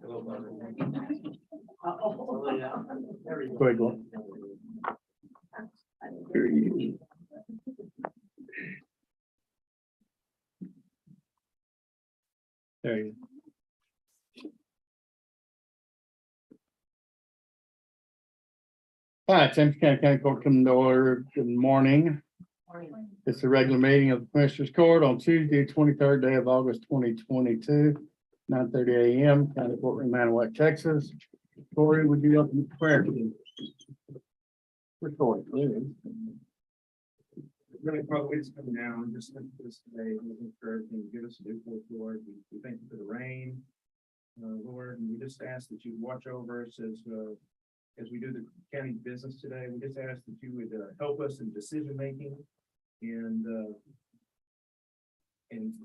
Quick one. There you go. All right, James County Court coming to order. Good morning. It's a regular meeting of the Commissioners Court on Tuesday, 23rd day of August, 2022, 9:30 a.m. County Court in Manawak, Texas. Corey, would you open the prayer, please? Really, probably it's coming down, just like this today, looking for everything, give us a new fourth, Lord. We thank you for the rain, Lord, and we just ask that you watch over us as we do the county business today. We just ask that you would help us in decision making, and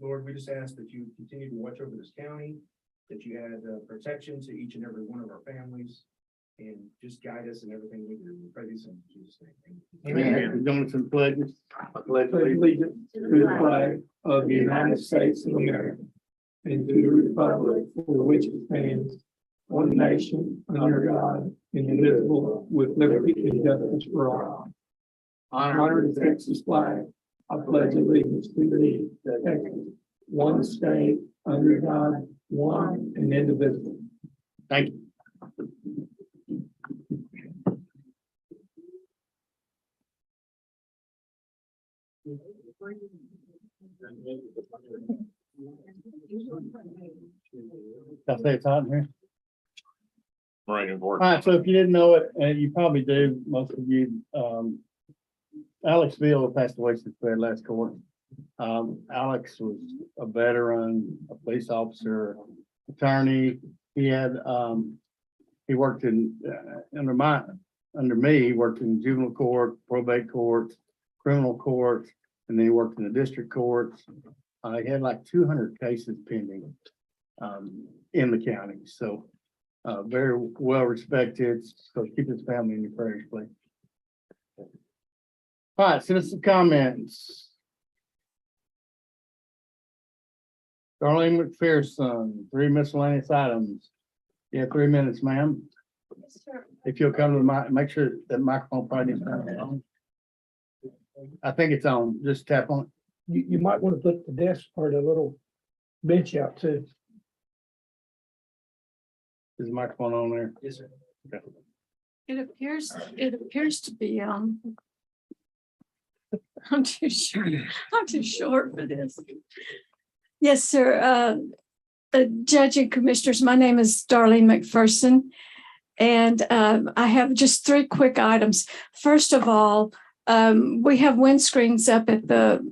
Lord, we just ask that you continue to watch over this county, that you add protection to each and every one of our families, and just guide us in everything we do. We pray these in Jesus' name. Amen. Doing some pledges. I pledge allegiance to the flag of the United States of America and to the republic for which it stands, one nation, under God, indivisible, with liberty and justice for all. Honor the Texas flag. I pledge allegiance to thee, Texas, one state, under God, one and indivisible. Thank you. I say it's hot in here. Raining All right, so if you didn't know it, and you probably do, most of you, Alex Beal passed away since we had last court. Alex was a veteran, a police officer, attorney. He had, he worked in, under me, he worked in juvenile court, probate court, criminal court, and then he worked in the district courts. He had like 200 cases pending, in the county, so, very well respected. So keep his family in your prayers, please. All right, citizen comments. Darlene McPherson, 3 miscellaneous items. You have 3 minutes, ma'am. Yes, sir. If you'll come to the mic, make sure that microphone probably is on. I think it's on. Just tap on it. You might want to put the desk or the little bench out too. Is the microphone on there? Yes, sir. Okay. It appears to be I'm too short. I'm too short for this. Yes, sir. Judge and commissioners, my name is Darlene McPherson, and I have just 3 quick items. First of all, we have windscreens up at the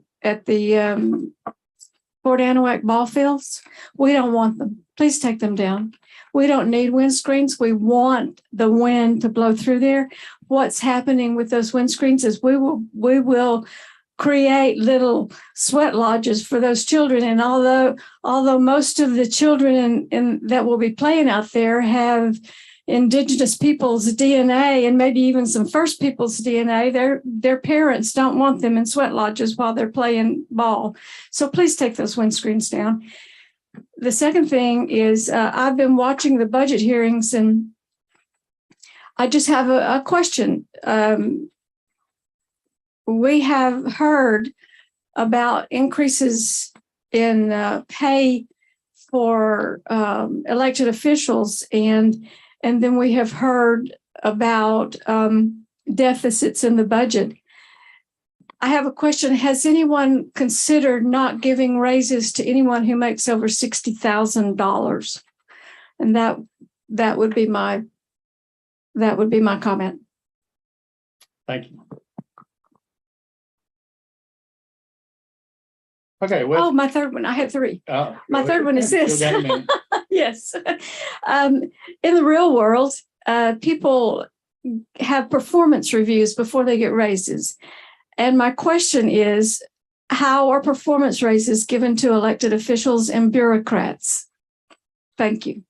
Fort Anahuac ball fields. We don't want them. Please take them down. We don't need windscreens. We want the wind to blow through there. What's happening with those windscreens is we will create little sweat lodges for those children. And although most of the children that will be playing out there have indigenous people's DNA and maybe even some First Peoples DNA, their parents don't want them in sweat lodges while they're playing ball. So please take those windscreens down. The second thing is I've been watching the budget hearings, and I just have a question. We have heard about increases in pay for elected officials, and then we have heard about deficits in the budget. I have a question. Has anyone considered not giving raises to anyone who makes over $60,000? And that would be my comment. Thank you. Okay. Oh, my third one. I had 3. My third one is this. Yes. In the real world, people have performance reviews before they get raises. And my question is, how are performance raises given to elected officials and bureaucrats? Thank you.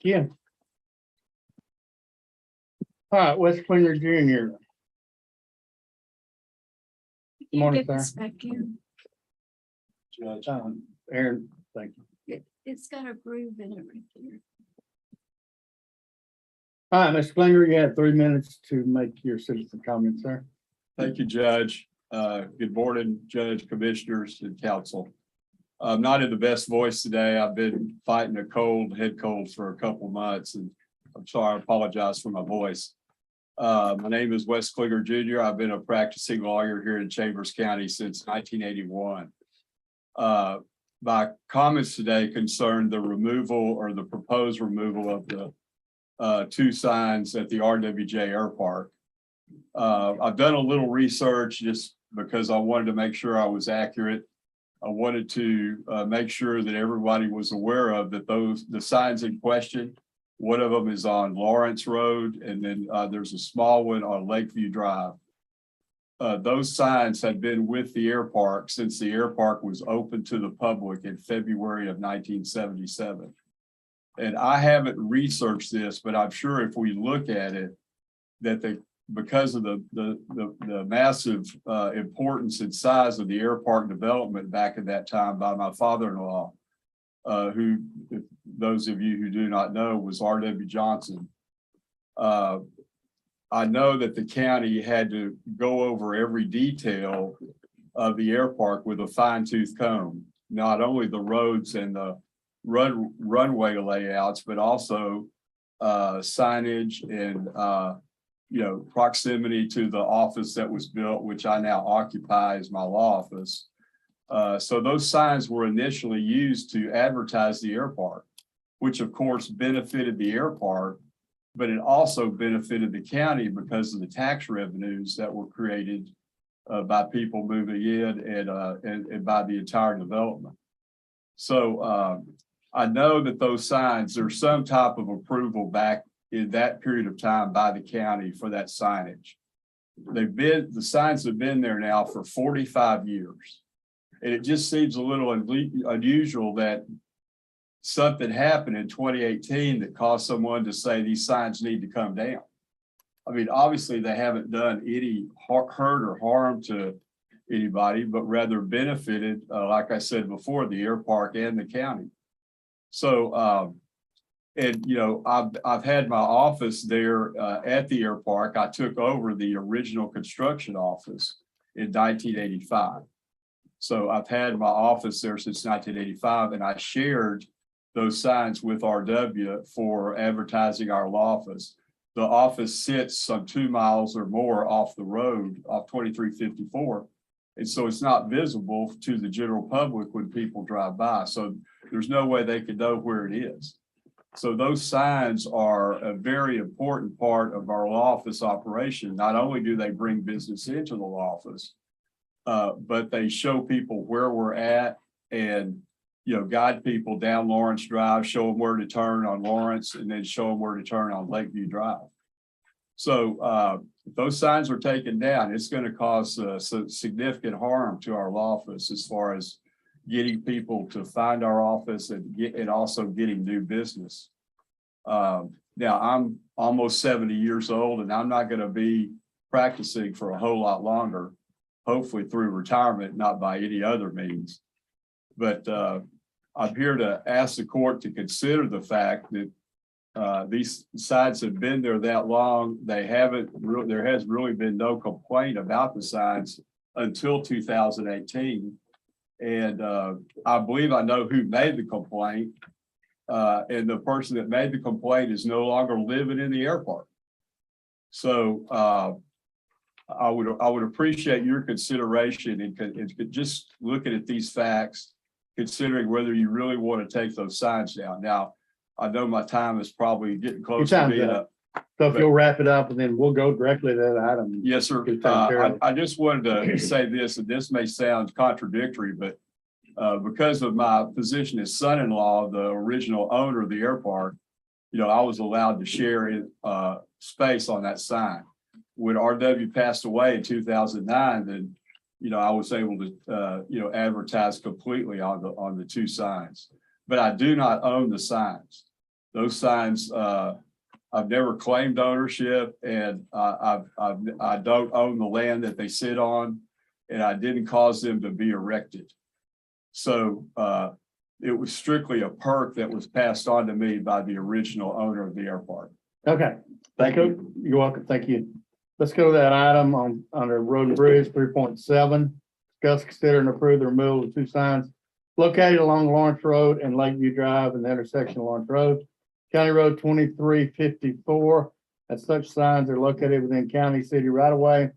Yeah. All right, Wes Klinger Jr. Good morning, Get this sir. back in. Aaron, thank you. It's got a groove in it right there. All right, Mr. Klinger, you have 3 minutes to make your citizen comments, sir. Thank you, Judge. Good morning, Judge, Commissioners, and Council. I'm not in the best voice today. I've been fighting a head cold for a couple months, and I'm sorry, I apologize for my voice. My name is Wes Klinger Jr. I've been a practicing lawyer here in Chambers County since 1981. My comments today concern the removal or the proposed removal of the 2 signs at the RWJ Air Park. I've done a little research just because I wanted to make sure I was accurate. I wanted to make sure that everybody was aware of that the signs in question, one of them is on Lawrence Road, and then there's a small one on Lakeview Drive. Those signs had been with the air park since the air park was open to the public in February of 1977. And I haven't researched this, but I'm sure if we look at it, that because of the massive importance and size of the air park development back at that time by my father-in-law, who, those of you who do not know, was R.W. Johnson. I know that the county had to go over every detail of the air park with a fine-tooth comb, not only the roads and the runway layouts, but also signage and proximity to the office that was built, which I now occupy as my law office. So those signs were initially used to advertise the air park, which of course benefited the air park, but it also benefited the county because of the tax revenues that were created by people moving in and by the entire development. So I know that those signs, there's some type of approval back in that period of time by the county for that signage. The signs have been there now for 45 years. And it just seems a little unusual that something happened in 2018 that caused someone to say these signs need to come down. I mean, obviously they haven't done any hurt or harm to anybody, but rather benefited, like I said before, the air park and the county. So, I've had my office there at the air park. I took over the original construction office in 1985. So I've had my office there since 1985, and I shared those signs with RW for advertising our law office. The office sits some 2 miles or more off the road, off 2354. And so it's not visible to the general public when people drive by. So there's no way they could know where it is. So those signs are a very important part of our law office operation. Not only do they bring business into the law office, but they show people where we're at and, guide people down Lawrence Drive, show them where to turn on Lawrence, and then show them where to turn on Lakeview Drive. So if those signs are taken down, it's going to cause some significant harm to our law office as far as getting people to find our office and also getting new business. Now I'm almost 70 years old, and I'm not going to be practicing for a whole lot longer, hopefully through retirement, not by any other means. But I'm here to ask the court to consider the fact that these signs have been there that long. There has really been no complaint about the signs until 2018. And I believe I know who made the complaint. And the person that made the complaint is no longer living in the air park. So I would appreciate your consideration and just looking at these facts, considering whether you really want to take those signs down. Now, I know my time is probably getting close to being up. So if you'll wrap it up, and then we'll go directly to that item. Yes, sir. I just wanted to say this, and this may sound contradictory, but because of my position as son-in-law, the original owner of the air park, I was allowed to share space on that sign. When RW passed away in 2009, then I was able to advertise completely on the 2 signs. But I do not own the signs. Those signs, I've never claimed ownership, and I don't own the land that they sit on, and I didn't cause them to be erected. So it was strictly a perk that was passed on to me by the original owner of the air park. Okay, thank you. You're welcome. Thank you. Let's go to that item on, under road and bridge 3.7. Discuss, consider and approve the removal of two signs located along Lawrence Road and Lakeview Drive in the intersection of Lawrence Road, County Road 2354. As such signs are located within county city right of way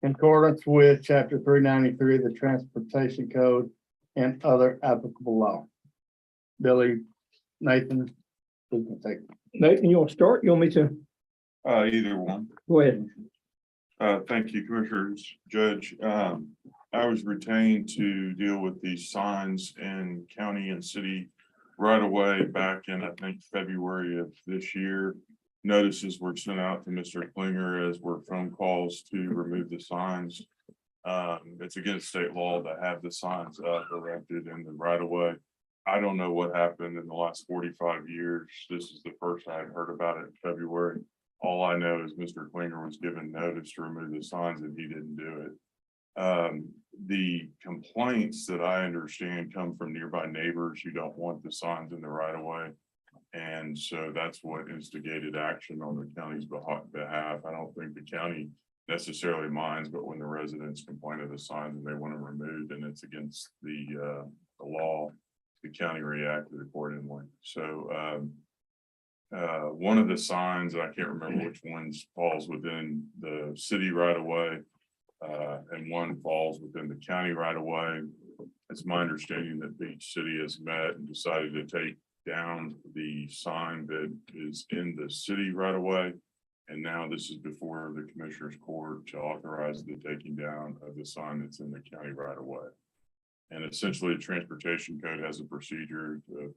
in accordance with chapter 393 of the Transportation Code and other applicable law. Billy, Nathan, who can take it? Nathan, you want to start? You want me to? Either one. Go ahead. Thank you, Commissioners. Judge, I was retained to deal with these signs in county and city right away back in, I think, February of this year. Notices were sent out to Mr. Klinger, as were phone calls to remove the signs. It's against state law to have the signs erected in the right of way. I don't know what happened in the last 45 years. This is the first I had heard about it in February. All I know is Mr. Klinger was given notice to remove the signs and he didn't do it. The complaints that I understand come from nearby neighbors who don't want the signs in the right of way. And so that's what instigated action on the county's behalf. I don't think the county necessarily minds, but when the residents complain of the signs and they want them removed and it's against the law, the county reacted accordingly. So one of the signs, I can't remember which ones falls within the city right of way, and one falls within the county right of way. It's my understanding that Beach City has met and decided to take down the sign that is in the city right of way. And now this is before the Commissioner's Court to authorize the taking down of the sign that's in the county right of way. And essentially, the Transportation Code has a procedure to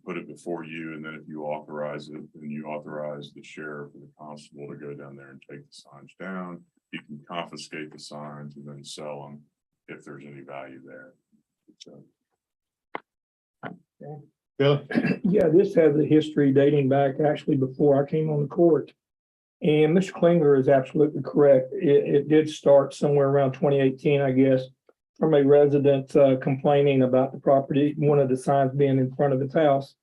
put it before you, and then if you authorize it, then you authorize the sheriff or the constable to go down there and take the signs down. You can confiscate the signs and then sell them if there's any value there. So. Billy? Yeah, this has a history dating back actually before I came on the court. And Mr. Klinger is absolutely correct. It did start somewhere around 2018, I guess, from a resident complaining about the property, one of the signs being in front of his house.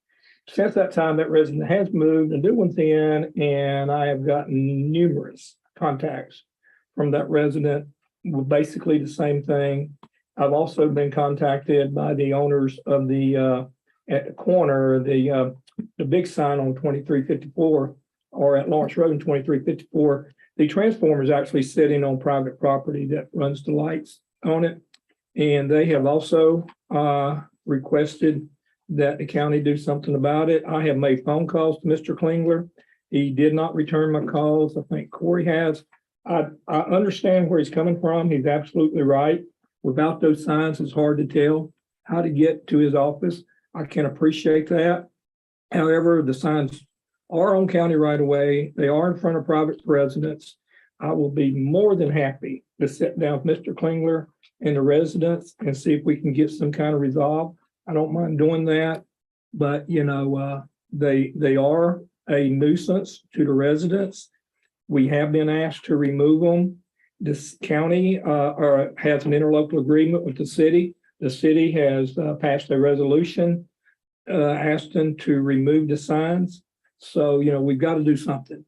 Since that time, that resident has moved, a new one's in, and I have gotten numerous contacts from that resident with basically the same thing. I've also been contacted by the owners of the at the corner, the big sign on 2354 or at Lawrence Road in 2354. The transformer is actually sitting on private property that runs the lights on it. And they have also requested that the county do something about it. I have made phone calls to Mr. Klingler. He did not return my calls. I think Corey has. I understand where he's coming from. He's absolutely right. Without those signs, it's hard to tell how to get to his office. I can appreciate that. However, the signs are on county right away. They are in front of private residents. I will be more than happy to sit down with Mr. Klingler and the residents and see if we can get some kind of resolve. I don't mind doing that, but you know, they are a nuisance to the residents. We have been asked to remove them. This county has an interlocal agreement with the city. The city has passed a resolution asking to remove the signs. So, you know, we've got to do something.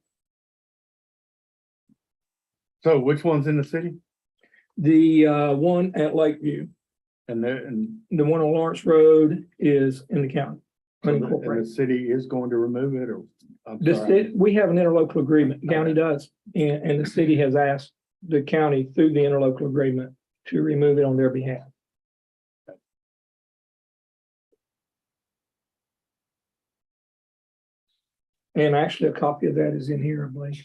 So which one's in the city? The one at Lakeview And the one on Lawrence Road is in the county. and the Unincorporated. city is going to remove it, or? I'm The sorry. city, we have an interlocal agreement, the county does, and the city has asked the county through the interlocal agreement to remove it on their behalf. And actually, a copy of that is in here, I believe.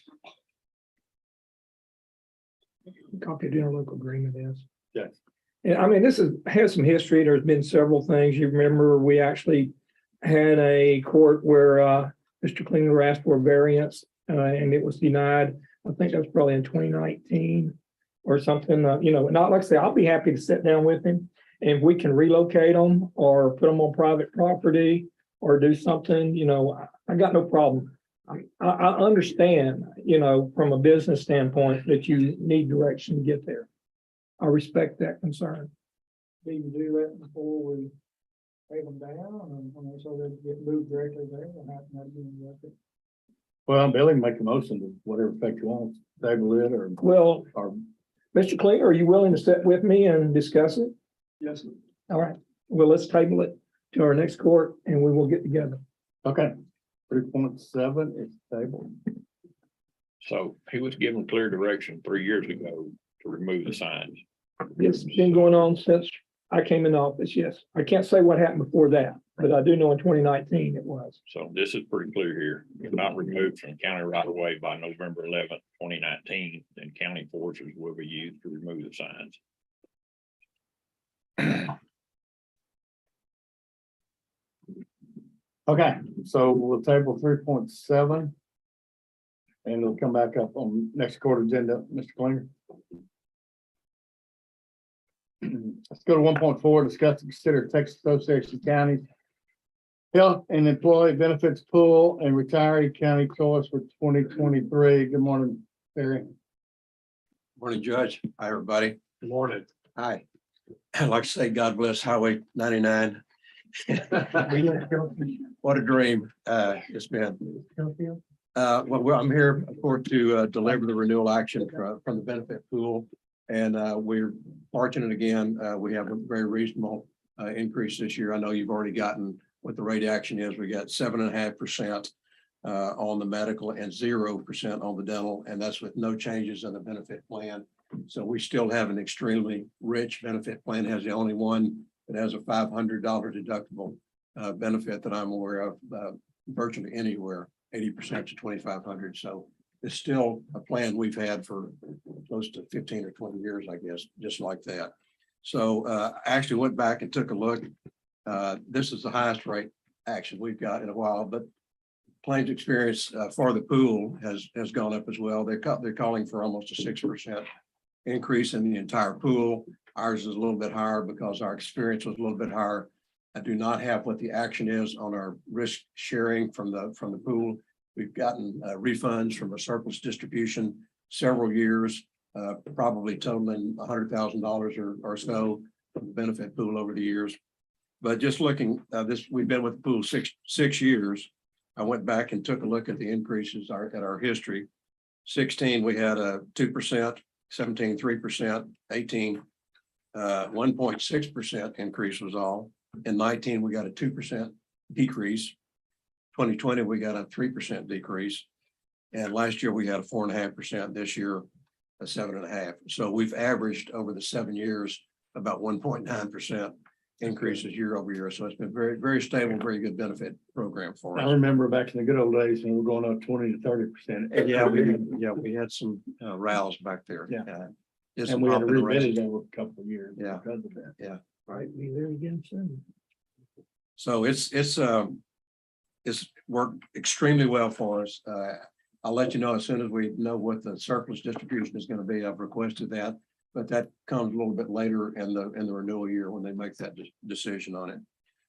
A copy of the interlocal agreement is. Yes. And I mean, this has some history. There's been several things. You remember, we actually had a court where Mr. Klinger asked for a variance and it was denied. I think that was probably in 2019 or something. You know, not like I say, I'll be happy to sit down with him and if we can relocate them or put them on private property or do something, you know, I got no problem. I understand, you know, from a business standpoint that you need direction to get there. I respect that concern. Do you do that before we take them down and so they get moved directly there and have to be directed? Well, Billy can make a motion to whatever effect you want, table it Well, or, Mr. Klinger, are you willing to sit with me and discuss it? yes. All right, well, let's table it to our next court and we will get together. Okay, 3.7 is tabled. So he was given clear direction 3 years ago to remove the signs. It's been going on since I came in office, yes. I can't say what happened before that, but I do know in 2019 it was. So this is pretty clear here. If not removed from county right of way by November 11th, 2019, then county forces will be used to remove the signs. Okay, so we'll table 3.7. And it'll come back up on next quarter agenda, Mr. Klinger. Let's go to 1.4, discuss and consider Texas Association of Counties Health and Employee Benefits Pool and Retiree County Choice for 2023. Good morning, Terry. Morning, Judge. Hi, everybody. Good morning. Hi. I'd like to say God bless Highway 99. What a dream it's been. I'm here, of course, to deliver the renewal action from the benefit pool. And we're fortunate again. We have a very reasonable increase this year. I know you've already gotten what the rate action is. We got 7.5% on the medical and 0% on the dental, and that's with no changes in the benefit plan. So we still have an extremely rich benefit plan. It has the only one that has a $500 deductible benefit that I'm aware of virtually anywhere, 80% to 2,500. So it's still a plan we've had for close to 15 or 20 years, I guess, just like that. So I actually went back and took a look. This is the highest rate action we've got in a while, but claims experience for the pool has gone up as well. They're calling for almost a 6% increase in the entire pool. Ours is a little bit higher because our experience was a little bit higher. I do not have what the action is on our risk sharing from the pool. We've gotten refunds from a surplus distribution several years, probably totaling $100,000 or so from the benefit pool over the years. But just looking we've been with the pool six years. I went back and took a look at the increases at our history. 16, we had a 2%, 17, 3%, 18, 1.6% increase was all. In 19, we got a 2% decrease. 2020, we got a 3% decrease. And last year we had a 4.5%. This year, a 7.5%. So we've averaged over the 7 years about 1.9% increases year over year. So it's been very, very stable, very good benefit program for I us. remember back in the good old days when we were going up 20 to 30%. We had some rows back there. Yeah. Just And we had to hopping around. rebid it over a couple of years. Yeah. Because of that. Right, be there again soon. So it's worked extremely well for us. I'll let you know as soon as we know what the surplus distribution is going to be. I've requested that, but that comes a little bit later in the renewal year when they make that decision on it.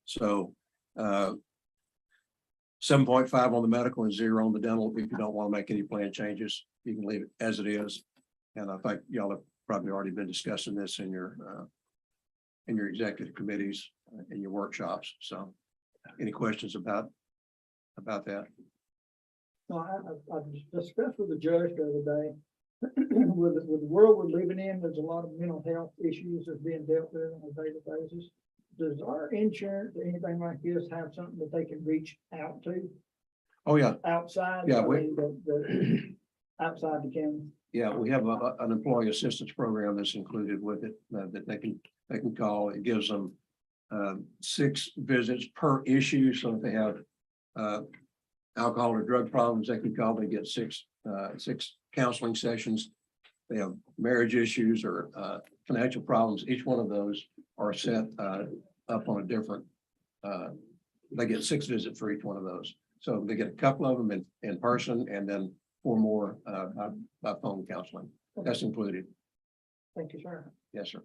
So 7.5 on the medical and 0 on the dental. If you don't want to make any plan changes, you can leave it as it is. And I think y'all have probably already been discussing this in your executive committees, in your workshops. So any questions about that? No, I discussed with the judge the other day. With the world we're living in, there's a lot of mental health issues that's being dealt with on a daily basis. Does our insurance or anything like this have something that they can reach out to Oh, yeah. outside? Yeah, I mean, the outside the county? Yeah, we have an employee assistance program that's included with it that they can call. It gives them 6 visits per issue. So if they have alcohol or drug problems, they can call. They get 6 counseling sessions. They have marriage issues or financial problems. Each one of those are set up on a different. They get 6 visits for each one of those. So they get a couple of them in person, and then 4 more by phone counseling. That's included. Thank you, sir. Yes, sir.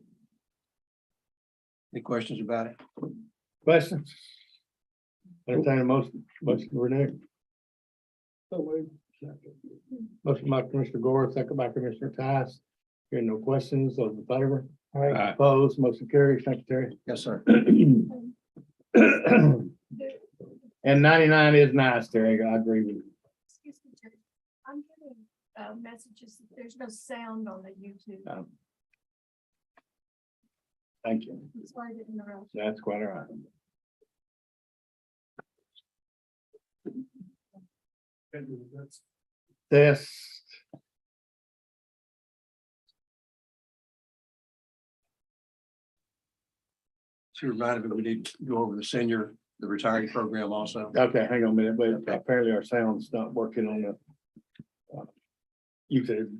Any questions about it? Questions? Entertain a motion to renew. So we. Motion by Commissioner Gore, second by Commissioner Tice. Hearing no questions, those in favor? All right, Opposed, motion carries. Thank you, Terry. Yes, sir. And 99 is nice, Terry. I agree with you. Excuse me, Judge. messages. There's no sound on the YouTube. Thank you. Sorry to interrupt. That's quite all right. This. She reminded me, we need to go over the retiree program also. Okay, hang on a minute, but apparently our sound's not working on the YouTube.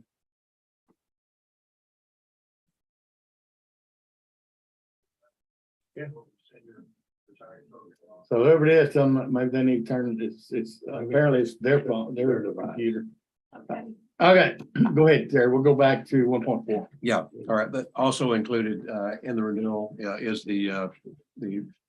So whoever it is, tell them maybe they need to turn it's apparently it's their phone, their computer. Okay. Okay, go ahead, Terry. We'll go back to 1.4. Yeah, all right, but also included in the renewal is the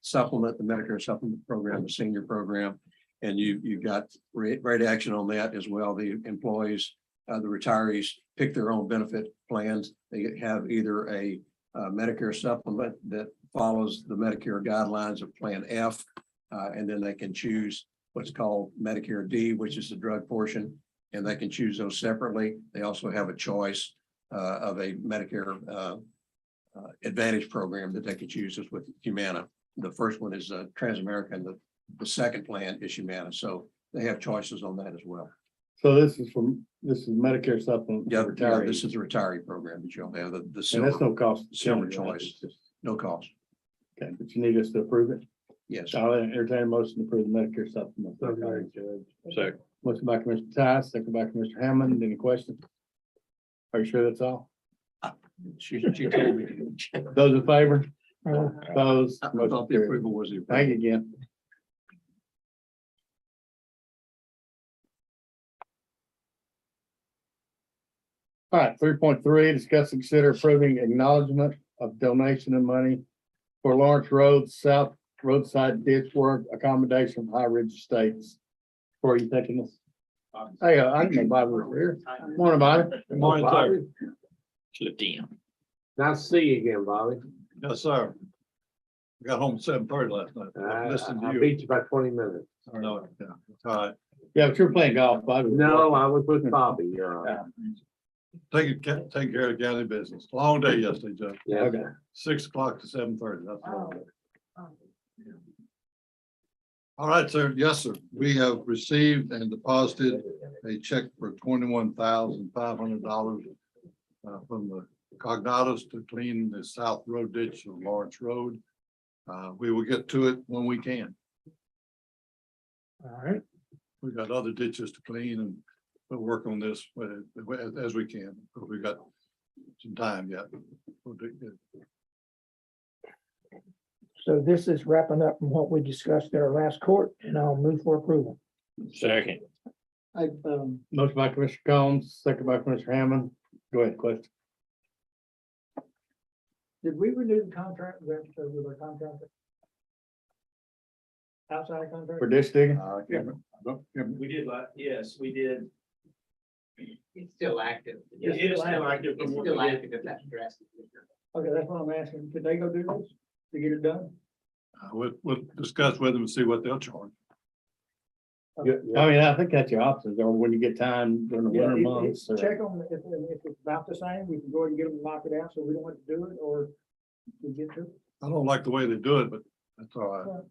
supplement, the Medicare supplement program, the senior program. And you've got great action on that as well. The employees, the retirees pick their own benefit plans. They have either a Medicare supplement that follows the Medicare guidelines of Plan F, and then they can choose what's called Medicare D, which is the drug portion, and they can choose those separately. They also have a choice of a Medicare Advantage program that they can choose as with Humana. The first one is Transamerica, and the second plan is Humana. So they have choices on that as well. So this is Medicare supplement. Yeah, for yeah, retirees. this is the retiree program that you'll have, the And that's silver, no cost. silver choice, no cost. Okay, but you need us to approve it. Yes. I'll entertain a motion to approve the Medicare supplement. Second. Motion by Commissioner Tice, second by Commissioner Hammond. Any questions? Are you sure that's all? She told me. Those in favor? Opposed? I Motion thought the carried. approval was the Thank you approval. again. All right, 3.3, discuss and consider approving acknowledgement of donation of money for Lawrence Road South roadside ditch work accommodation of High Ridge Estates. Where are you taking this? Hey, I didn't know Bobby was here. Morning, Bobby. Good morning, sir. Slipped in. Nice to see you again, Bobby. Yes, sir. I got home at 7:30 last night. Listened to I you. beat you by 20 minutes. I know, yeah, all right. Yeah, but you're playing golf, Bobby. No, I was with Bobby. You're on. Take care of county business. Long day yesterday, Judge. Yeah. Okay. 6 o'clock to 7:30. That's a long day. All right, sir. Yes, sir. We have received and deposited a check for $21,500 from the Cognatus to clean the south road ditch of Lawrence Road. We will get to it when we can. All right. We've got other ditches to clean and we'll work on this as we can, but we've got some time yet. We'll do it. So this is wrapping up from what we discussed at our last court, and I'll move for approval. Second. I, Motion by Commissioner Combs, second by Commissioner Hammond. Go ahead, question. did we renew the contract with our contractor? Outside For contract? ditch digging? We did, yes, we did. It's still active. It is still active. It's still active if that's drastic. Okay, that's what I'm asking. Could they go do this to get it done? We'll discuss with them and see what they'll charge. I mean, I think that's your options, or when you get time during the Yeah, winter months. or- check on, if it's about the same, we can go ahead and get them to knock it out, so we don't have to do it, or we get to it. I don't like the way they do it, but that's all right.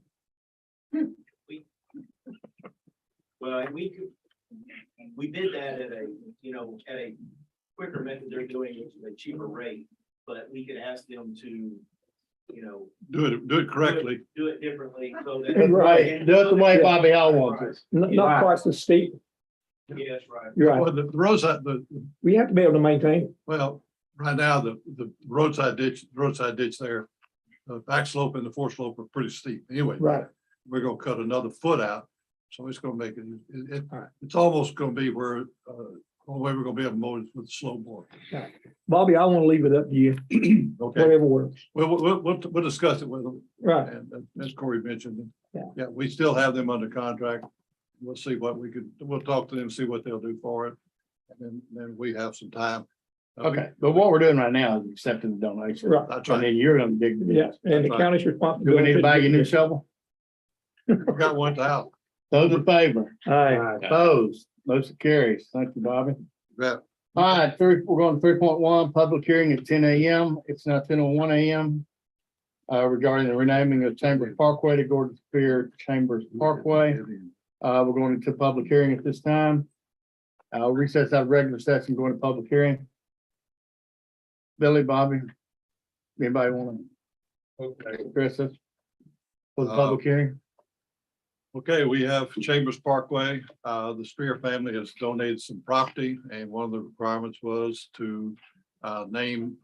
Well, we did that at a, at a quicker method they're doing, which is a cheaper rate, but we could ask them to, Do it correctly. do it differently so Do it that. right. Do it the way Bobby Hall wants it. Not quite so steep. Yes, right. You're right. Well, the roadside, We have to be able to maintain. well, right now, the roadside ditch there, the back slope and the fore slope are pretty steep anyway. Right. We're gonna cut another foot out, so it's gonna make it's almost gonna be where, only way we're gonna be able to mow it with the slow board. Bobby, I want to leave it up to you, Okay, whatever works. we'll discuss it with them, Right. and as Corey mentioned. Yeah. Yeah, we still have them under contract. We'll see what we'll talk to them, see what they'll do for it. And then we have some time. Okay, but what we're doing right now is accepting the donation. Right. That's And right. then you're gonna dig. the Yeah, ditch. and the That's right. county's Do responsibility. we need to buy you a new shovel? We've got one out. Those in favor? Aye. Opposed? Motion carries. Thank you, Bobby. Right. All right, we're going to 3.1, public hearing at 10 a.m. It's now 10:01 a.m. Regarding the renaming of Chambers Parkway to Gordon Spear Chambers Parkway. We're going into public hearing at this time. I'll recess out of regular session, going to public hearing. Billy, Bobby, anybody want to address this for the public hearing? Okay, we have Chambers Parkway. The Spear family has donated some property, and one of the requirements was to name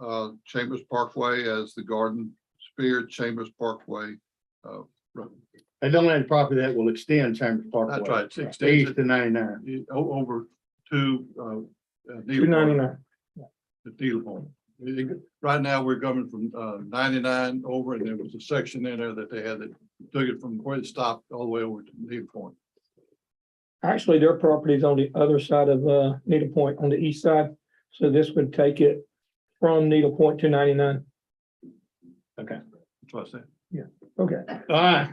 Chambers Parkway as the Garden Spear Chambers Parkway. Road. They donated property that will extend Chambers Parkway. That's right. It's extended East to 99. over to 299. Needlepoint. Right now, we're coming from 99 over, and there was a section in there that they had that took it from where it stopped all the way over to Needlepoint. Actually, their property is on the other side of Needle Point on the east side. So this would take it from Needle Point to 99. Okay. That's what I said. Okay. All right.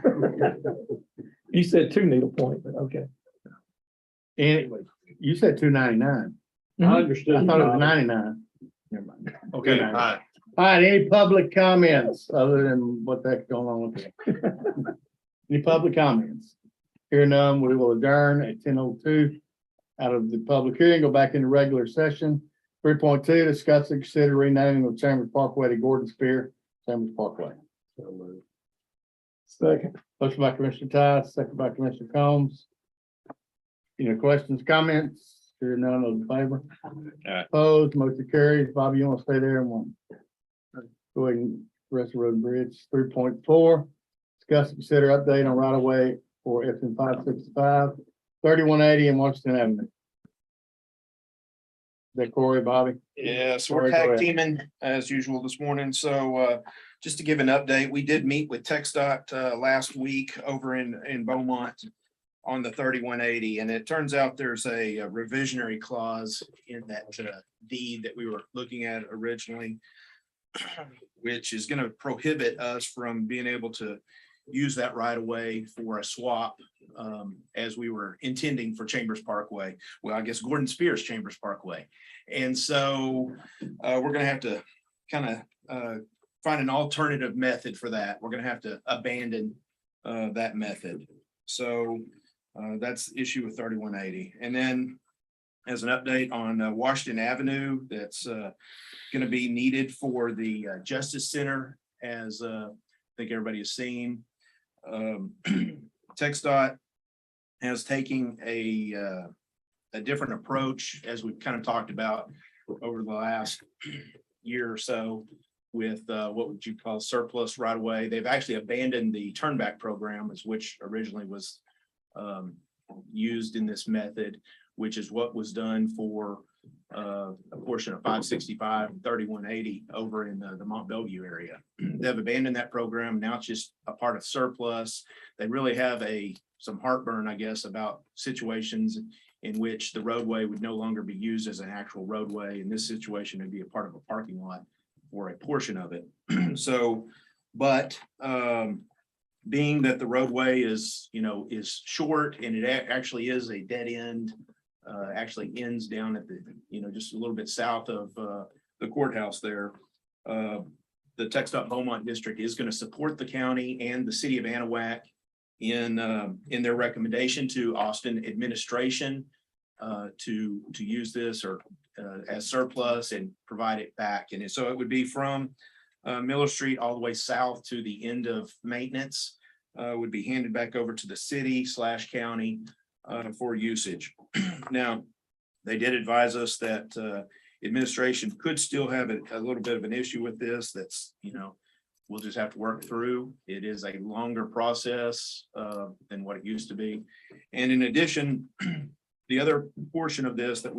You said to Needle Point, but okay. Anyway, you said 299. Mhm. I thought it was 99. Never mind. Okay, all right. All right, any public comments other than what that's going on with it? Any public comments? Hearing none, we will adjourn at 10:02. Out of the public hearing, go back into regular session. 3.2, discuss and consider renaming of Chambers Parkway to Gordon Spear Chambers Parkway. Second. Motion by Commissioner Todd, second by Commissioner Combs. Any questions, comments? Hearing none, those in favor? Opposed, motion carries. Bobby, you want to stay there and one? Go ahead and rest of road and bridge. 3.4, discuss and consider update on right of way for FM 565, 3180 and Washington Avenue. Is that Corey, Bobby? Yes, All right, we're go tag ahead. teaming as usual this morning. So just to give an update, we did meet with TxDOT last week over in Beaumont on the 3180, and it turns out there's a revisionary clause in that deed that we were looking at originally, which is going to prohibit us from being able to use that right away for a swap as we were intending for Chambers Parkway. Well, I guess Gordon Spears Chambers Parkway. And so we're going to have to kind of find an alternative method for that. We're going to have to abandon that method. So that's the issue with 3180. And then as an update on Washington Avenue, that's going to be needed for the Justice Center, as I think everybody has seen. TxDOT has taken a different approach, as we've kind of talked about over the last year or so, with what would you call surplus right away. They've actually abandoned the turnback program, which originally was used in this method, which is what was done for a portion of 565 and 3180 over in the Mont Belvieu area. They've abandoned that program. Now it's just a part of surplus. They really have some heartburn, I guess, about situations in which the roadway would no longer be used as an actual roadway. In this situation, it'd be a part of a parking lot or a portion of it. So, but being that the roadway is short and it actually is a dead end, actually ends down at the, just a little bit south of the courthouse there. The TxDOT Beaumont District is going to support the county and the city of Anahuac in their recommendation to Austin administration to use this or as surplus and provide it back. And so it would be from Miller Street all the way south to the end of maintenance, would be handed back over to the city/county for usage. Now, they did advise us that administration could still have a little bit of an issue with this. That's, we'll just have to work through. It is a longer process than what it used to be. And in addition, the other portion of this that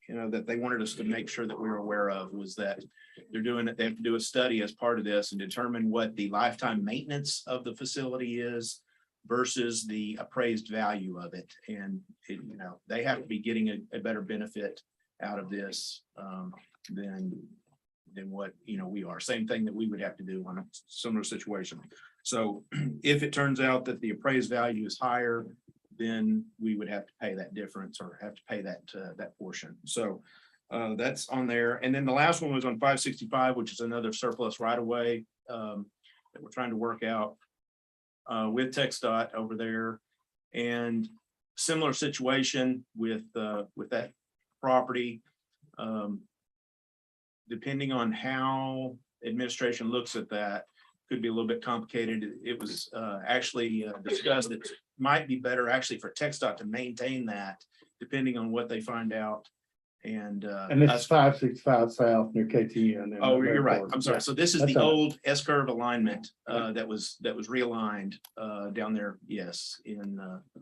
that they wanted us to make sure that we were aware of was that they have to do a study as part of this and determine what the lifetime maintenance of the facility is versus the appraised value of it. And they have to be getting a better benefit out of this than what we are. Same thing that we would have to do on a similar situation. So if it turns out that the appraised value is higher then we would have to pay that difference or have to pay that portion. So that's on there. And then the last one was on 565, which is another surplus right away that we're trying to work out with TxDOT over there. And similar situation with that property. Depending on how administration looks at that, could be a little bit complicated. It was actually discussed that it might be better actually for TxDOT to maintain that, depending on what they find out. And this is 565 south near KTN. oh, you're right. I'm sorry. Yeah. So this is That's the all right. old S-curve alignment that was realigned down there. Yes, in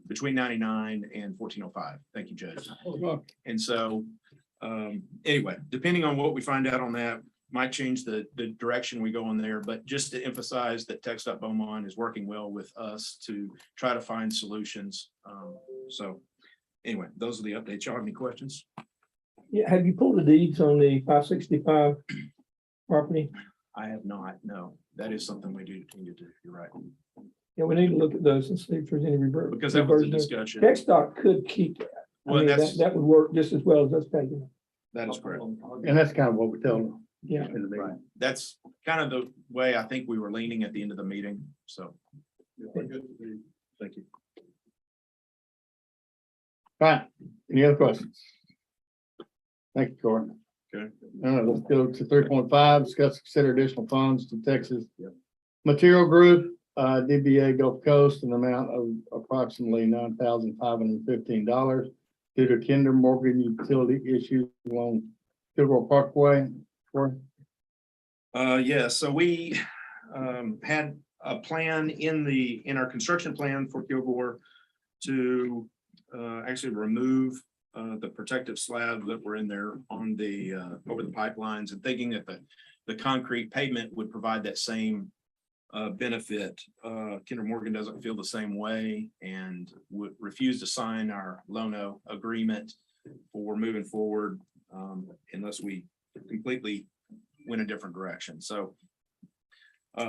between 99 and 1405. Thank you, Judge. And so anyway, depending on what we find out on that, might change the direction we go on there. But just to emphasize that TxDOT Beaumont is working well with us to try to find solutions. So anyway, those are the updates. Y'all have any questions? Yeah, have you pulled the deeds on the 565 property? I have not. No, that is something we do need to do. You're right. Yeah, we need to look at those and see if there's any revert. Because that was a reversion. discussion. TxDOT could keep that. I Well, mean, that's- that would work just as well as us taking it. That is correct. And that's kind of what we tell them. Yeah. in the meeting. Right. That's kind of the way I think we were leaning at the end of the meeting. So, thank you. Fine. Any other questions? Thank you, Corey. Okay. Let's go to 3.5, discuss, consider additional funds to Texas Material Group, DBA Gulf Coast, an amount of approximately $9,515 due to Kinder Morgan utility issues along Kilgore Parkway. Yeah, so we had a plan in our construction plan for Kilgore to actually remove the protective slab that were in there on the over the pipelines, and thinking that the concrete pavement would provide that same benefit. Kinder Morgan doesn't feel the same way and would refuse to sign our Lono agreement for moving forward unless we completely went a different direction. So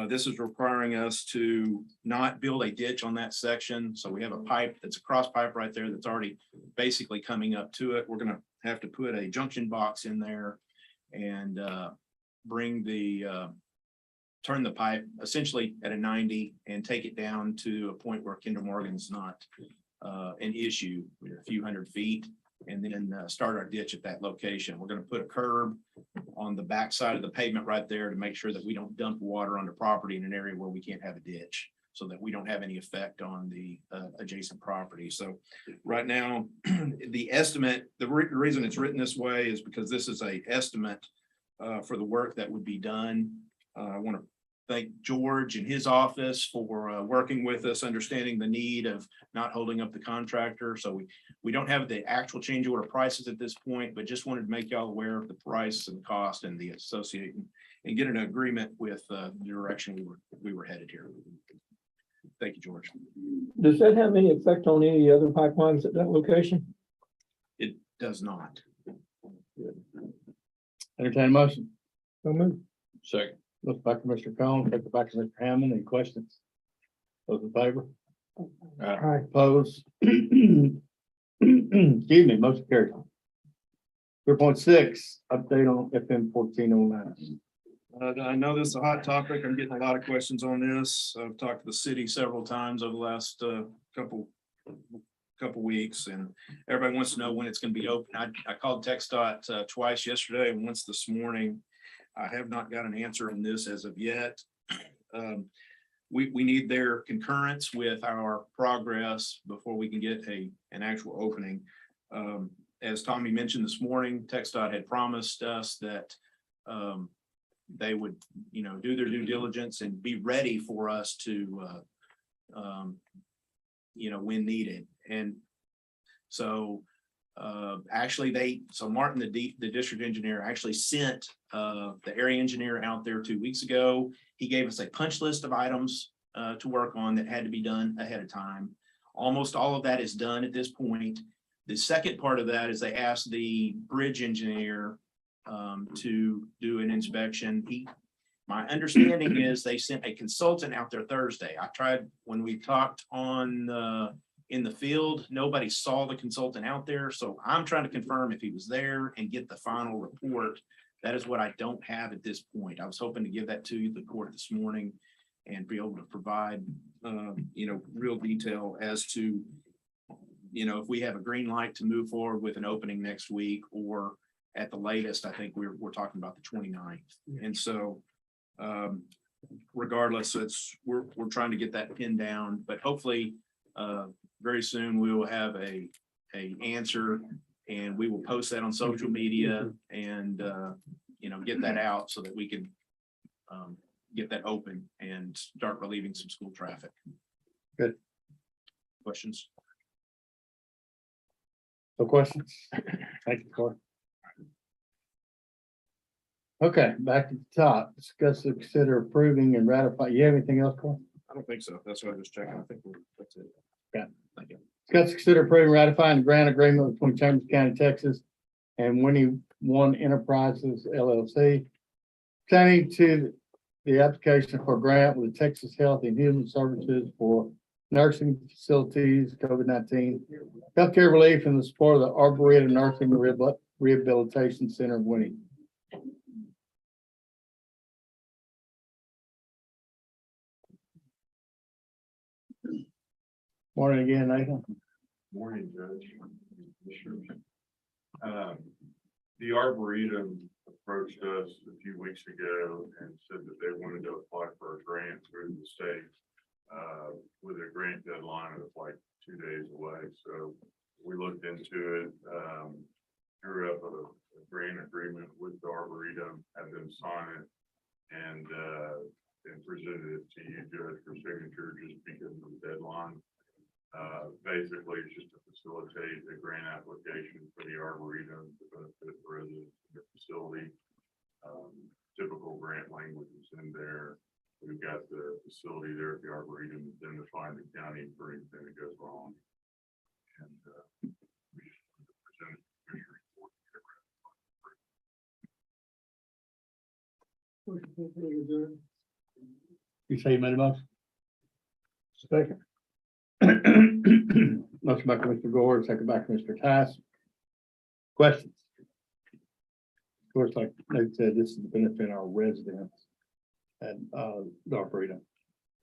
this is requiring us to not build a ditch on that section. So we have a pipe that's a cross pipe right there that's already basically coming up to it. We're going to have to put a junction box in there and bring turn the pipe essentially at a 90 and take it down to a point where Kinder Morgan's not an issue. We're a few hundred feet, and then start our ditch at that location. We're going to put a curb on the back side of the pavement right there to make sure that we don't dump water onto property in an area where we can't have a ditch, so that we don't have any effect on the adjacent property. So right now, the estimate, the reason it's written this way is because this is a estimate for the work that would be done. I want to thank George and his office for working with us, understanding the need of not holding up the contractor. So we don't have the actual change order prices at this point, but just wanted to make y'all aware of the price and cost and the associate and get an agreement with the direction we were headed here. Thank you, George. Does that have any effect on any other pipelines at that location? It does not. Entertain a motion. So moved. Second. Look back to Mr. Combs, take it back to Mr. Hammond. Any questions? Those in favor? Aye. Opposed? Excuse me, motion carried. 3.6, update on FM 1409. I know this is a hot topic. I'm getting a lot of questions on this. I've talked to the city several times over the last couple weeks, and everybody wants to know when it's going to be open. I called TxDOT twice yesterday and once this morning. I have not got an answer on this as of yet. We need their concurrence with our progress before we can get an actual opening. As Tommy mentioned this morning, TxDOT had promised us that they would, do their due diligence and be ready for us to, when needed. And so actually Martin, the district engineer, actually sent the area engineer out there 2 weeks ago. He gave us a punch list of items to work on that had to be done ahead of time. Almost all of that is done at this point. The second part of that is they asked the bridge engineer to do an inspection. My understanding is they sent a consultant out there Thursday. I tried when we talked in the field. Nobody saw the consultant out there, so I'm trying to confirm if he was there and get the final report. That is what I don't have at this point. I was hoping to give that to the court this morning and be able to provide, real detail as to, if we have a green light to move forward with an opening next week, or at the latest, I think we're talking about the 29th. And so, regardless, we're trying to get that pinned down, but hopefully, very soon we will have a answer, and we will post that on social media and, get that out so that we can, get that open and start relieving some school traffic. Good. Questions? No questions? Thank you, Corey. Okay, back to the top. Discuss and consider approving and ratify. You have anything else, Corey? I don't think so. That's what I was checking. I think that's it. Yeah. Thank you. Discuss, consider approving, ratifying the grant agreement between Chambers County, Texas and Winnie One Enterprises LLC. Pertaining to the application for grant with Texas Health and Human Services for nursing facilities, COVID-19, healthcare relief, and the support of the Arboretum Nursing Rehabilitation Center of Winnie. Morning again, Nathan. Morning, Judge. The Arboretum approached us a few weeks ago and said that they wanted to apply for a grant through the state, with a grant deadline of like 2 days away. So we looked into it, drew up a grant agreement with the Arboretum, had them sign it, and presented it to you, Judge, for signature just because of the deadline. Basically, it's just to facilitate a grant application for the Arboretum to benefit the residents of the facility. Typical grant language is in there. We've got the facility there at the Arboretum, identifying the county for anything that goes wrong. And we just wanted to present it to the Commissioners Court. You say you made a motion? Second. Motion by Commissioner Gore, second by Commissioner Tice. Questions? Of course, like Nate said, this is to benefit our residents and the Arboretum.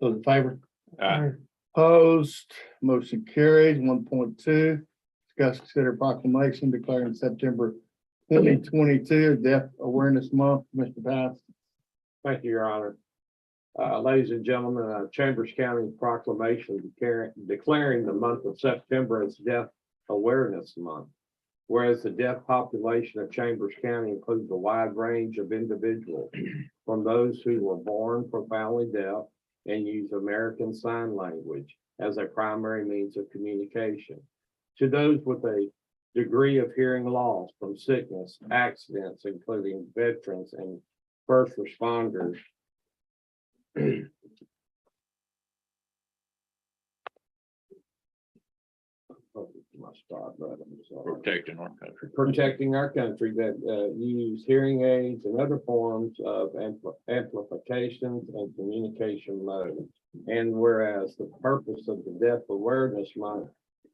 Those in favor? Aye. Opposed, motion carries. 1.2, discuss, consider proclamation declaring September 2022 Deaf Awareness Month. Mr. Tice. Thank you, Your Honor. Ladies and gentlemen, Chambers County proclamation declaring the month of September as Deaf Awareness Month. Whereas the deaf population of Chambers County includes a wide range of individuals, from those who were born profoundly deaf and use American Sign Language as a primary means of communication, to those with a degree of hearing loss from sickness, accidents, including veterans and first responders. Protecting our country that use hearing aids and other forms of amplifications and communication modes. And whereas the purpose of the Deaf Awareness Month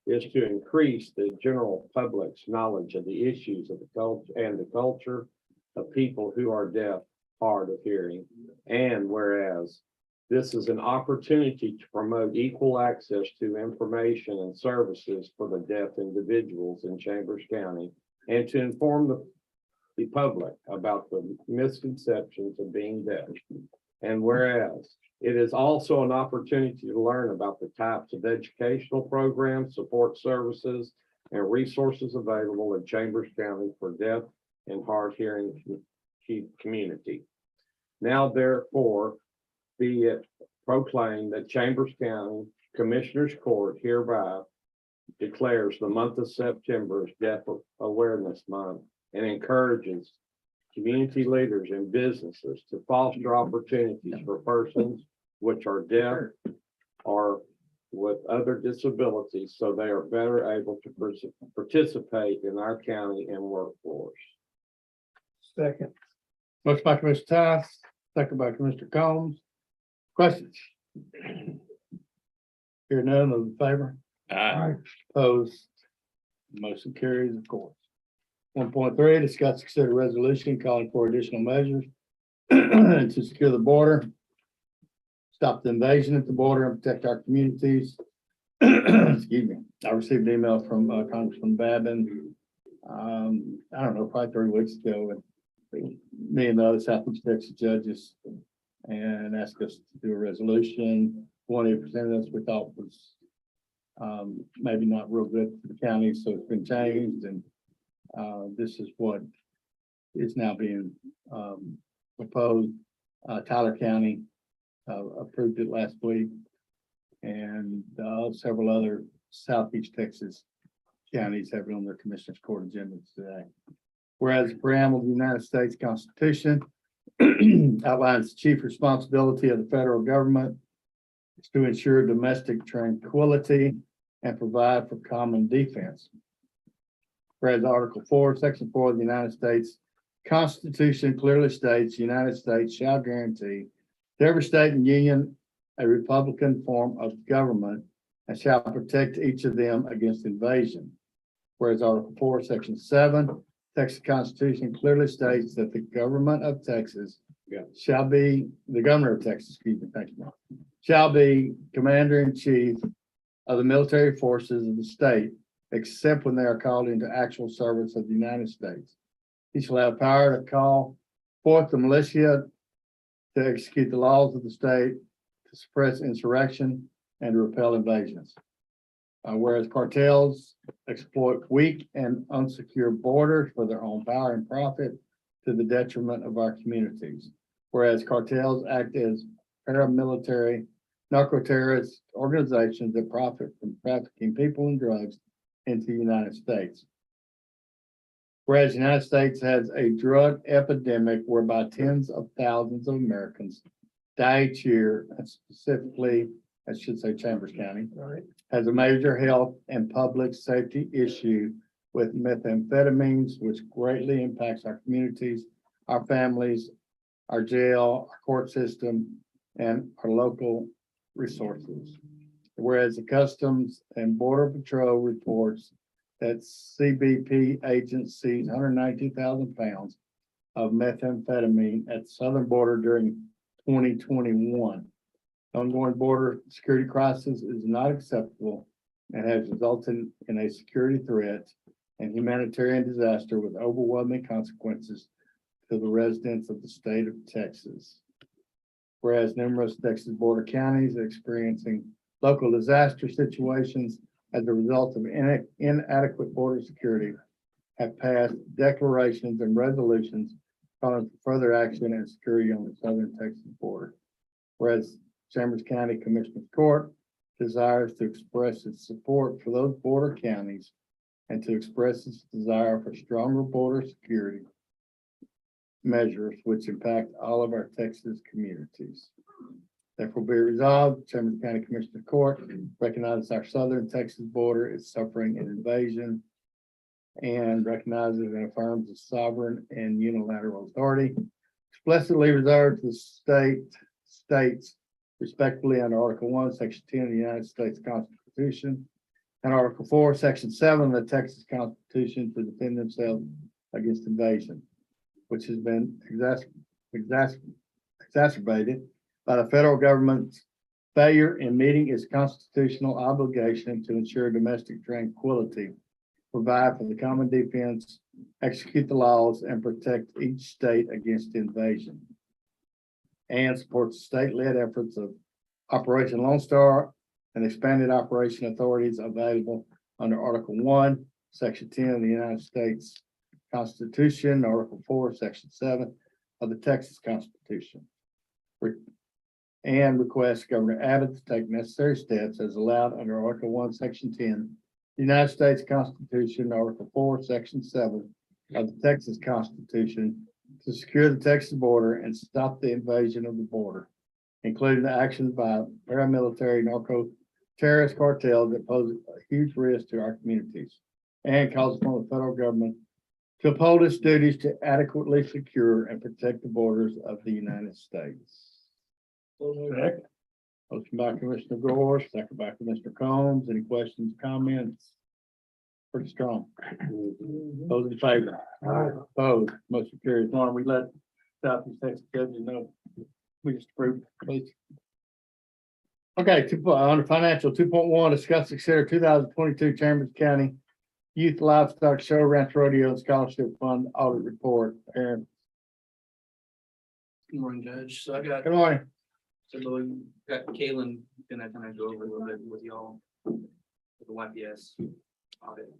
is to increase the general public's knowledge of the issues of the culture and the culture of people who are deaf, hard of hearing. And whereas this is an opportunity to promote equal access to information and services for the deaf individuals in Chambers County, and to inform the public about the misconceptions of being deaf. And whereas it is also an opportunity to learn about the types of educational programs, support services, and resources available in Chambers County for deaf and hard hearing community. Now therefore be it proclaimed that Chambers County Commissioners Court hereby declares the month of September as Deaf Awareness Month, and encourages community leaders and businesses to foster opportunities for persons which are deaf or with other disabilities, so they are better able to participate in our county and workforce. Second. Motion by Commissioner Tice, second by Commissioner Combs. Questions? Hear none, those in favor? Opposed? Motion carries, of course. 1.3, discuss, consider resolution calling for additional measures to secure the border, stop the invasion at the border, and protect our communities. Excuse me. I received an email from Congressman Babin. I don't know, probably 3 weeks ago, and me and the other Southeast Texas judges, and asked us to do a resolution. 20% of this we thought was maybe not real good for the county, so it's been changed, and this is what is now being proposed. Tyler County approved it last week, and several other Southeast Texas counties have it on their commissioners' court agendas today. Whereas the preamble of the United States Constitution outlines the chief responsibility of the federal government is to ensure domestic tranquility and provide for common defense. Whereas Article 4, Section 4 of the United States Constitution clearly states the United States shall guarantee to every state and union a republican form of government and shall protect each of them against invasion. Whereas Article 4, Section 7, Texas Constitution clearly states that the government of Texas shall be, the governor of Texas, excuse me, thank you, Mark, shall be commander-in-chief of the military forces of the state, except when they are called into actual service of the United States. He shall have power to call forth the militia to execute the laws of the state, to suppress insurrection, and to repel invasions. Whereas cartels exploit weak and unsecure borders for their own power and profit to the detriment of our communities. Whereas cartels act as paramilitary narco-terrorist organizations that profit from trafficking people and drugs into the United States. Whereas the United States has a drug epidemic whereby tens of thousands of Americans die each year, and specifically, I should say Chambers County, has a major health and public safety issue with methamphetamines, which greatly impacts our communities, our families, our jail, our court system, and our local resources. Whereas the Customs and Border Patrol reports that CBP agents seized 192,000 pounds of methamphetamine at the southern border during 2021. Ongoing border security crisis is not acceptable and has resulted in a security threat and humanitarian disaster with overwhelming consequences to the residents of the state of Texas. Whereas numerous Texas border counties are experiencing local disaster situations as a result of inadequate border security, have passed declarations and resolutions calling for further action and security on the southern Texas border. Whereas Chambers County Commissioner's Court desires to express its support for those border counties and to express its desire for stronger border security measures which impact all of our Texas communities. Therefore be resolved, Chambers County Commissioner Court recognizes our southern Texas border is suffering an invasion and recognizes and affirms the sovereign and unilateral authority explicitly reserved to the states respectively under Article 1, Section 10 of the United States Constitution and Article 4, Section 7 of the Texas Constitution to defend themselves against invasion, which has been exacerbated by the federal government's failure in meeting its constitutional obligation to ensure domestic tranquility, provide for the common defense, execute the laws, and protect each state against invasion. And supports state-led efforts of Operation Lone Star and expanded operation authorities available under Article 1, Section 10 of the United States Constitution, Article 4, Section 7 of the Texas Constitution. And requests Governor Abbott to take necessary steps as allowed under Article 1, Section 10, the United States Constitution, Article 4, Section 7 of the Texas Constitution to secure the Texas border and stop the invasion of the border, including the actions by paramilitary narco-terrorist cartels that pose a huge risk to our communities, and calls upon the federal government to uphold its duties to adequately secure and protect the borders of the United States. Motion by Commissioner Gore, second by Commissioner Combs. Any questions, comments? Pretty strong. Those in favor? Opposed? Motion carries. Lauren, we let Southeast Texas judges know. We just approved, please. Okay, under financial, 2.1, discuss, consider 2022 Chambers County Youth Livestock Show, Ranch Rodeo, and Scholarship Fund Audit Report. Aaron, Good morning, Judge. So I got, good morning. so we got Kalen, gonna kind of go over a little bit with y'all. With the YPS audit.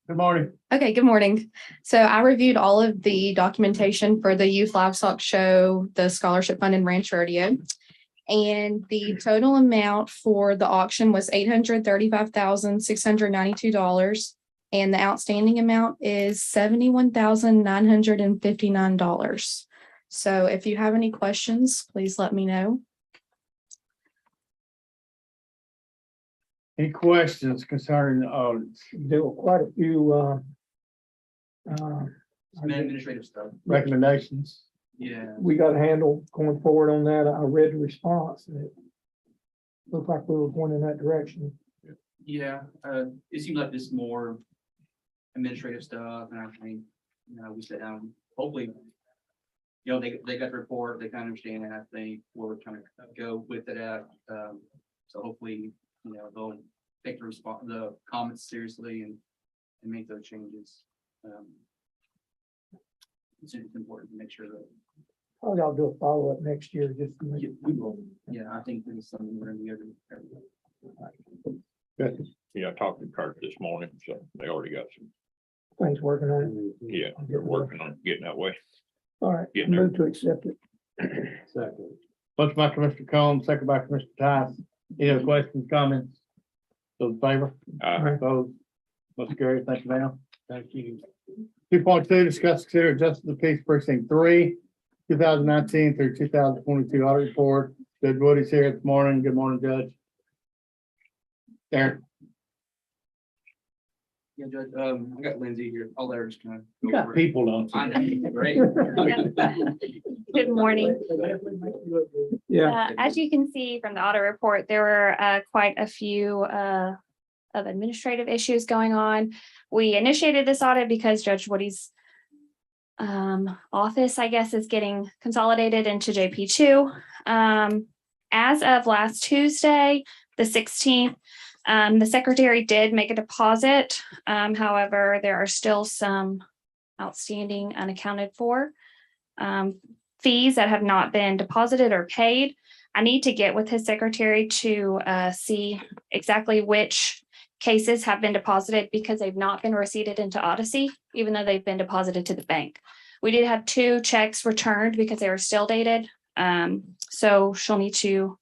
Good morning. Okay, good morning. So I reviewed all of the documentation for the Youth Livestock Show, the Scholarship Fund and Ranch Rodeo. And the total amount for the auction was $835,692. And the outstanding amount is $71,959. So if you have any questions, please let me know. Any questions concerning the audits? There were quite a few, Some administrative stuff. Recommendations? Yeah. we got a handle going forward on that. I read the response and it looked like we were going in that direction. Yeah, it seems like this more administrative stuff, and I think, we sit down, hopefully, they got the report, they kind of understand, and I think where we're trying to go with it at, so hopefully, they'll take the comments seriously and make those changes. It's important to make sure that. Probably I'll do a follow-up next year, just to make. We will, yeah, I think this is something we're gonna be able to. Good. Yeah, I talked to Kurt this morning, so they already got some, Things working on it. yeah, they're working on getting that way. All right, Getting there. move to accept it. Second. Motion by Commissioner Combs, second by Commissioner Tice. Any other questions, comments? Those in favor? Opposed? Motion carried. Thank you, ma'am. Thank you. 2.2, discuss, consider adjusting the Peace Precinct 3, 2019 through 2022 audit report. Judge Woody's here this morning. Good morning, Judge. Aaron. Yeah, Judge, I got Lindsay here, I'll let her just kind of. You got people, don't I you? know, great. Good morning. Yeah, As you can see from the audit report, there were quite a few of administrative issues going on. We initiated this audit because Judge Woody's office, I guess, is getting consolidated into JP2. As of last Tuesday, the 16th, the secretary did make a deposit. However, there are still some outstanding unaccounted for fees that have not been deposited or paid. I need to get with his secretary to see exactly which cases have been deposited because they've not been receipted into Odyssey, even though they've been deposited to the bank. We did have 2 checks returned because they were still dated. So she'll need to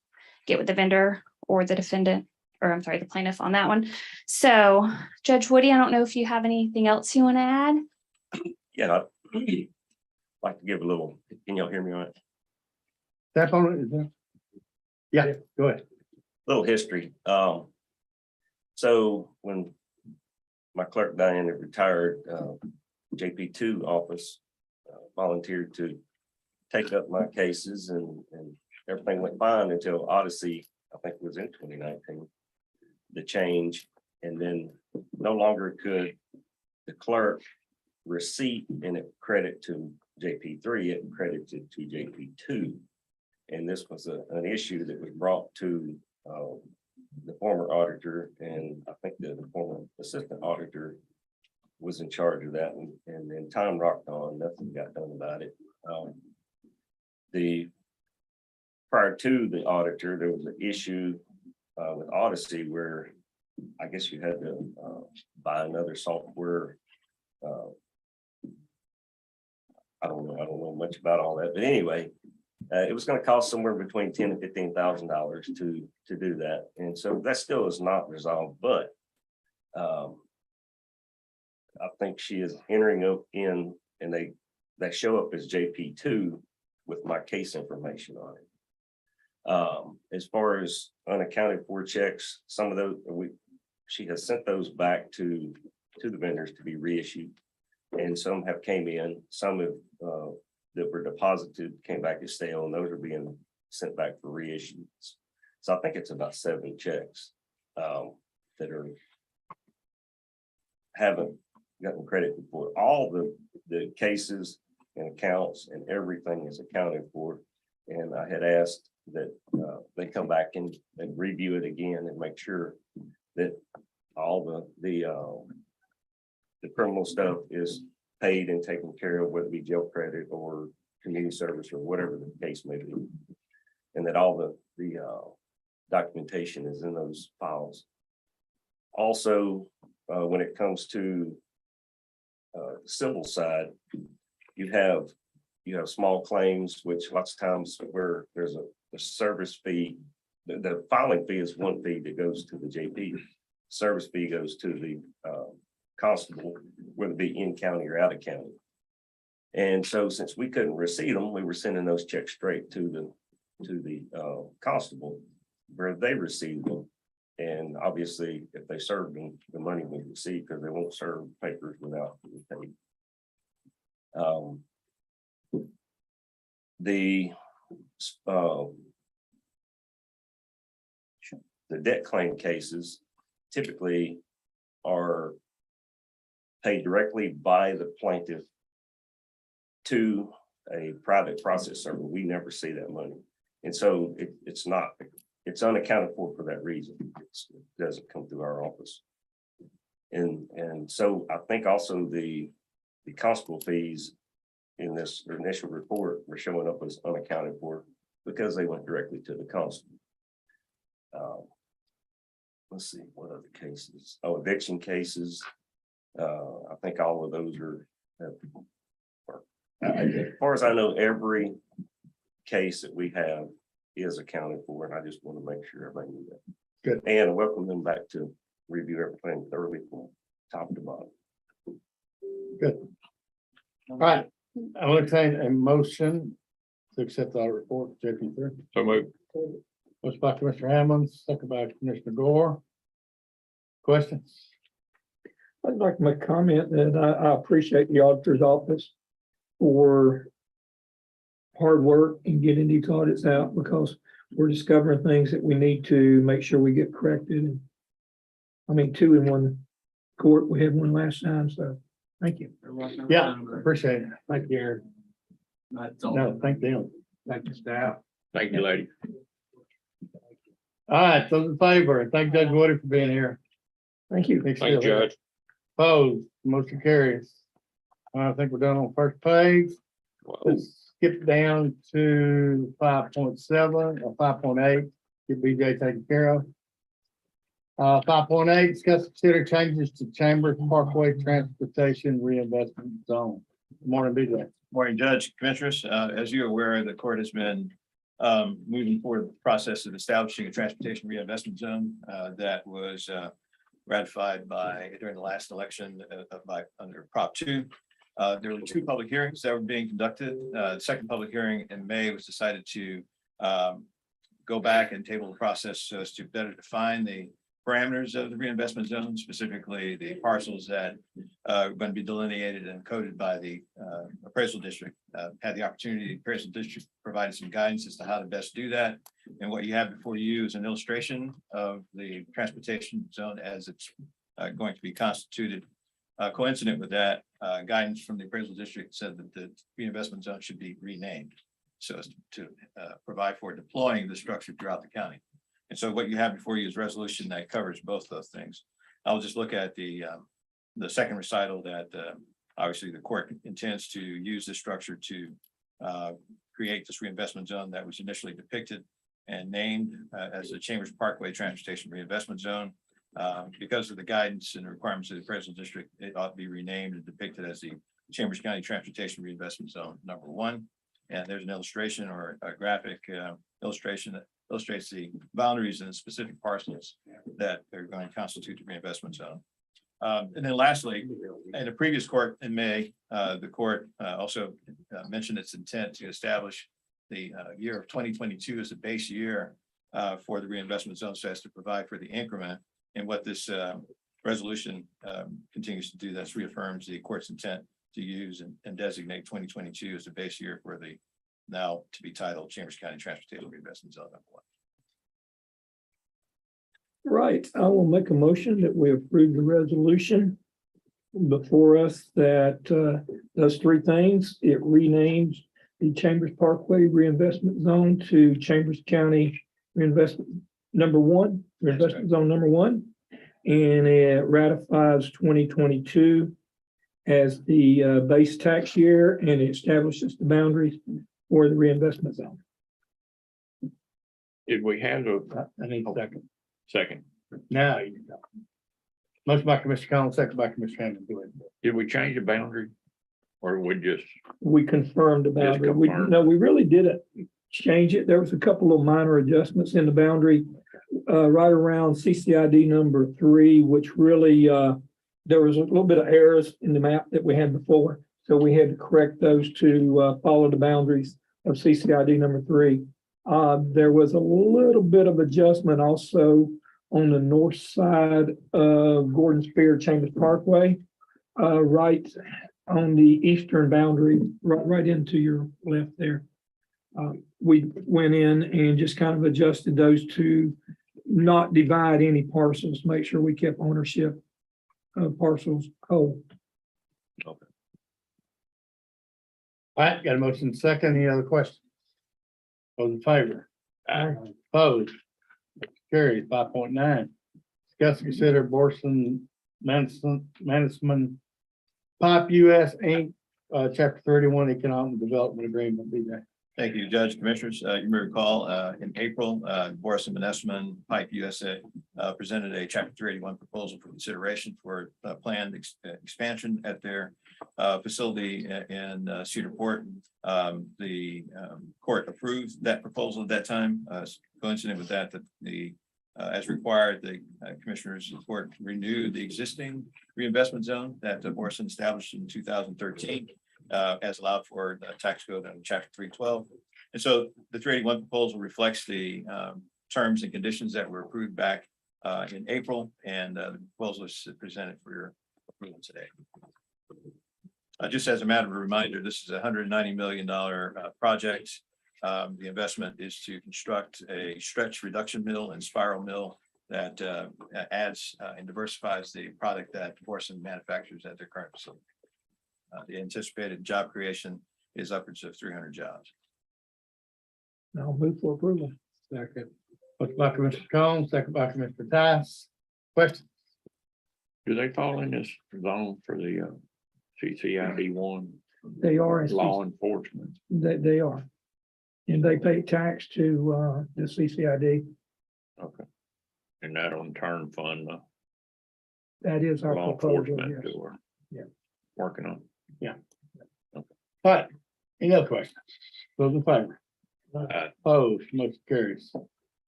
get with the vendor or the defendant, or I'm sorry, the plaintiff on that one. So Judge Woody, I don't know if you have anything else you want to add? Yeah, I'd like to give a little, can y'all hear me all right? Step on it, is there? Yeah, go ahead. Little history. So when my clerk Diane had retired, JP2 office volunteered to take up my cases and everything went fine until Odyssey, I think it was in 2019, the change, and then no longer could the clerk receipt and it credit to JP3, it credited to JP2. And this was an issue that was brought to the former auditor, and I think the former assistant auditor was in charge of that, and then time rocked on, nothing got done about it. Prior to the auditor, there was an issue with Odyssey where I guess you had to buy another software. I don't know much about all that, but anyway, it was going to cost somewhere between $10,000 and $15,000 to do that, and so that still is not resolved. But I think she is entering up in, and they show up as JP2 with my case information on it. As far as unaccounted for checks, some of those she has sent those back to the vendors to be reissued, and some have came in, some have that were deposited came back as stale, and those are being sent back for reissues. So I think it's about 7 checks that are haven't gotten credit for. All the cases and accounts and everything is accounted for. And I had asked that they come back and review it again and make sure that all the criminal stuff is paid and taken care of, whether it be jail credit or community service or whatever the case may be. And that all the documentation is in those files. Also, when it comes to the civil side, you have small claims, which lots of times where there's a service fee. The filing fee is one fee that goes to the JP. Service fee goes to the constable, whether it be in county or out of county. And so since we couldn't receive them, we were sending those checks straight to the constable where they received them. And obviously, if they served them, the money was received, because they won't serve papers without being paid. The debt claim cases typically are paid directly by the plaintiff to a private process server. We never see that money. And so it's unaccounted for that reason. It doesn't come through our office. And so I think also the constable fees in this initial report were showing up as unaccounted for because they went directly to the constable. Let's see, what other cases? Oh, eviction cases. I think all of those are, as far as I know, every case that we have is accounted for, and I just want to make sure everybody knew that. Good. And welcome them back to review everything thoroughly from top to bottom. Good. All right, I will entertain a motion to accept our report, JP3. So move. Motion by Commissioner Hammond, second by Commissioner Gore. Questions? I'd like to make a comment that I appreciate the auditor's office for hard work in getting these audits out, because we're discovering things that we need to make sure we get corrected. I mean, 2 in 1 court, we had one last time, so thank you. Yeah, appreciate it. Thank you, Aaron. No, thank them. Thank you, staff. Thank you, lady. All right, those in favor, and thank Judge Woody for being here. Thank you. Thank you, Judge. Opposed, motion carries. I think we're done on first page. Let's skip down to 5.7 or 5.8, get BJ taken care of. 5.8, discuss consider changes to Chambers Parkway Transportation Reinvestment Zone. Good morning, BJ. Morning, Judge, Commissioners. As you're aware, the court has been moving forward the process of establishing a transportation reinvestment zone that was ratified during the last election under Prop 2. There were 2 public hearings that were being conducted. The second public hearing in May was decided to go back and table the process so as to better define the parameters of the reinvestment zone, specifically the parcels that are going to be delineated and coded by the appraisal district. Had the opportunity, the appraisal district provided some guidance as to how to best do that. And what you have before you is an illustration of the transportation zone as it's going to be constituted. Coincident with that, guidance from the appraisal district said that the reinvestment zone should be renamed so as to provide for deploying the structure throughout the county. And so what you have before you is resolution that covers both those things. I'll just look at the second recital that obviously the court intends to use this structure to create this reinvestment zone that was initially depicted and named as the Chambers Parkway Transportation Reinvestment Zone. Because of the guidance and the requirements of the appraisal district, it ought to be renamed and depicted as the Chambers County Transportation Reinvestment Zone #1. And there's an illustration or a graphic illustration that illustrates the boundaries and specific parcels that are going to constitute the reinvestment zone. And then lastly, in a previous court in May, the court also mentioned its intent to establish the year of 2022 as a base year for the reinvestment zone, so as to provide for the increment. And what this resolution continues to do, that's reaffirms the court's intent to use and designate 2022 as the base year for the now to be titled Chambers County Transportation Reinvestment Zone number 1. Right, I will make a motion that we approve the resolution before us that does three things. It renames the Chambers Parkway Reinvestment Zone to Chambers County Reinvestment Reinvestment Zone number 1. And it ratifies 2022 as the base tax year, and it establishes the boundaries for the reinvestment zone. Did we have a I need a second. second? Now you go. Motion by Commissioner Collins, second by Commissioner Hammond. Go ahead. Did we change the boundary? Or we just, We confirmed the Just boundary. confirmed. No, we really didn't change it. There was a couple of minor adjustments in the boundary right around CCID number 3, which really there was a little bit of errors in the map that we had before. So we had to correct those to follow the boundaries of CCID number 3. There was a little bit of adjustment also on the north side of Gordon Spear Chambers Parkway, right on the eastern boundary, right into your left there. We went in and just kind of adjusted those to not divide any parcels, make sure we kept ownership of parcels whole. All right, got a motion second. Any other questions? Those in favor? Opposed? Carried. 5.9. Discuss and consider Borson Management Pipe US Inc. Chapter 31 Economic Development Agreement. BJ. Thank you, Judge, Commissioners. You may recall in April, Boris and Manessman Pipe USA presented a Chapter 381 proposal for consideration for planned expansion at their facility in Cedar Port. The court approved that proposal at that time. Coincident with that, the as required, the Commissioners Court renewed the existing reinvestment zone that Boris established in 2013. As allowed for the tax code in Chapter 312. And so the 381 proposal reflects the terms and conditions that were approved back in April, and the proposal is presented for your approval today. Just as a matter of reminder, this is a $190 million project. The investment is to construct a stretch reduction mill and spiral mill that adds and diversifies the product that Borson manufactures at their current facility. The anticipated job creation is upwards of 300 jobs. I'll move for approval. Second. Motion by Commissioner Collins, second by Commissioner Tice. Question? do they fall in this zone for the CCID 1 They are. law enforcement? They are. And they pay tax to the CCID. Okay. And that'll in turn fund the That is our law proposal. enforcement Yes. who are Yeah. working on. All right, any other questions? Those in favor? Aye. Opposed, motion carries.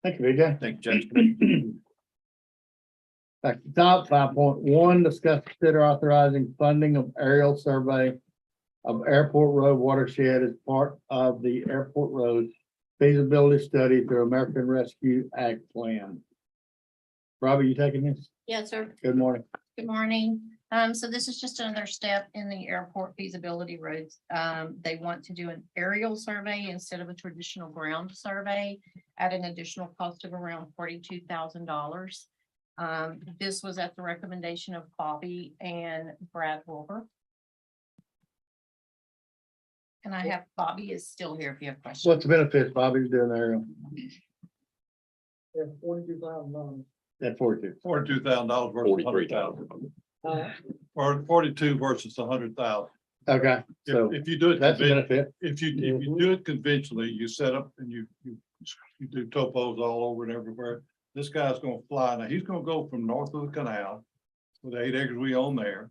Thank you, BJ. Thank you, Judge. Back to the top, 5.1, discuss, consider authorizing funding of aerial survey of Airport Road watershed as part of the Airport Road feasibility study through American Rescue Act plan. Robbie, you taking this? Yes, sir. Good morning. Good morning. So this is just another step in the airport feasibility roads. They want to do an aerial survey instead of a traditional ground survey at an additional cost of around $42,000. This was at the recommendation of Bobby and Brad Wilbur. And I have, Bobby is still here if you have questions. What's the benefits Bobby's doing aerial? Yeah, $42,000. At 42. $42,000 versus $100,000. Or 42 versus 100,000. Okay, so If you do it, that's a benefit. if you do it conventionally, you set up and you do topos all over and everywhere. This guy's gonna fly. Now, he's gonna go from north of the canal with the 8 acres we own there.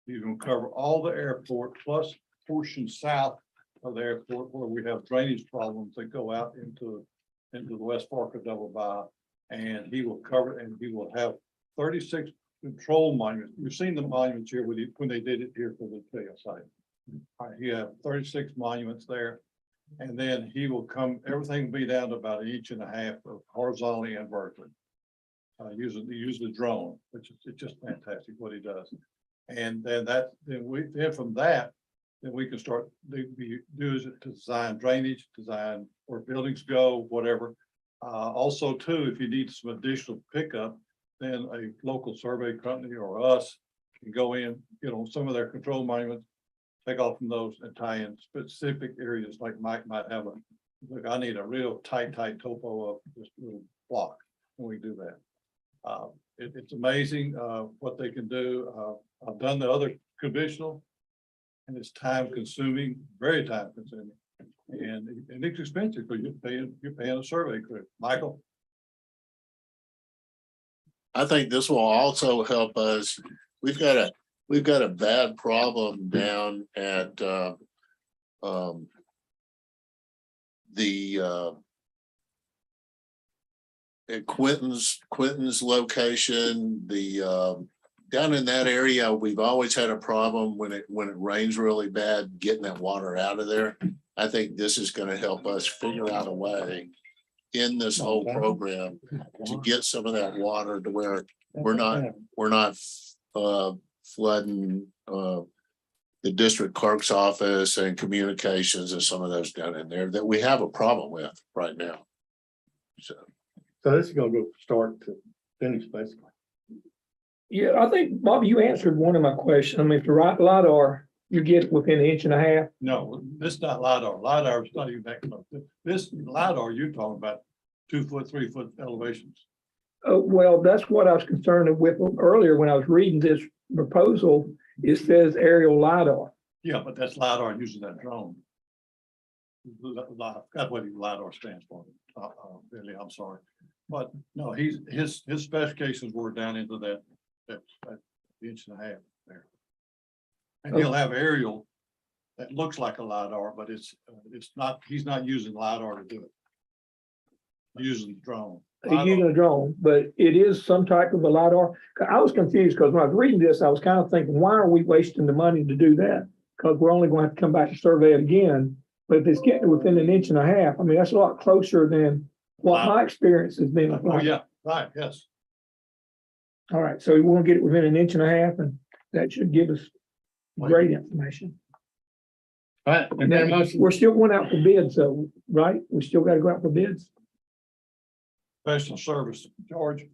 He's gonna cover all the airport plus portion south of the airport where we have drainage problems that go out into the West Fork of Double By. And he will cover, and he will have 36 control monuments. You've seen the monuments here when they did it here for the jail site. All right, you have 36 monuments there. And then he will come, everything will be down to about 1.5 inches of horizontally and vertically. Using the drone, which is it's just fantastic what he does. And then from that, then we can start, do is to design drainage, design where buildings go, whatever. Also too, if you need some additional pickup, then a local survey company or us can go in, some of their control monuments, take off from those and tie in specific areas like Mike might have look, I need a real tight topo of this little block, and we do that. It's amazing what they can do. I've done the other conventional, and it's time consuming, very time consuming, and it's expensive because you're paying a survey crew. Michael? I think this will also help us. We've got a bad problem down at at Quentin's location, down in that area, we've always had a problem when it rains really bad, getting that water out of there. I think this is going to help us figure out a way in this whole program to get some of that water to where we're not flooding the district clerk's office and communications and some of those down in there that we have a problem with right now. So this is gonna go start to finish, basically. Yeah, I think, Bobby, you answered one of my questions. I mean, if the right LiDAR, you get within an inch and a half. No, this is not LiDAR. LiDAR is not even that close. This LiDAR, you're talking about 2 foot, 3 foot elevations. Well, that's what I was concerned with earlier when I was reading this proposal. It says aerial LiDAR. Yeah, but that's LiDAR using that drone. That's what LiDAR stands for. Really, I'm sorry. But no, his specifications were down into that inch and a half there. And he'll have aerial that looks like a LiDAR, but it's not, he's not using LiDAR to do it. Using the drone. He's using a drone, but it is some type of a LiDAR. I was confused because when I was reading this, I was kind of thinking, why are we wasting the money to do that? Because we're only going to have to come back and survey it again. But if it's getting within an inch and a half, I mean, that's a lot closer than what my experience has been. Oh, yeah, right, yes. All right, so we want to get it within an inch and a half, and that should give us great information. All right, and then We're still going out for bids, though, right? We still got to go out for bids. Professional service, George.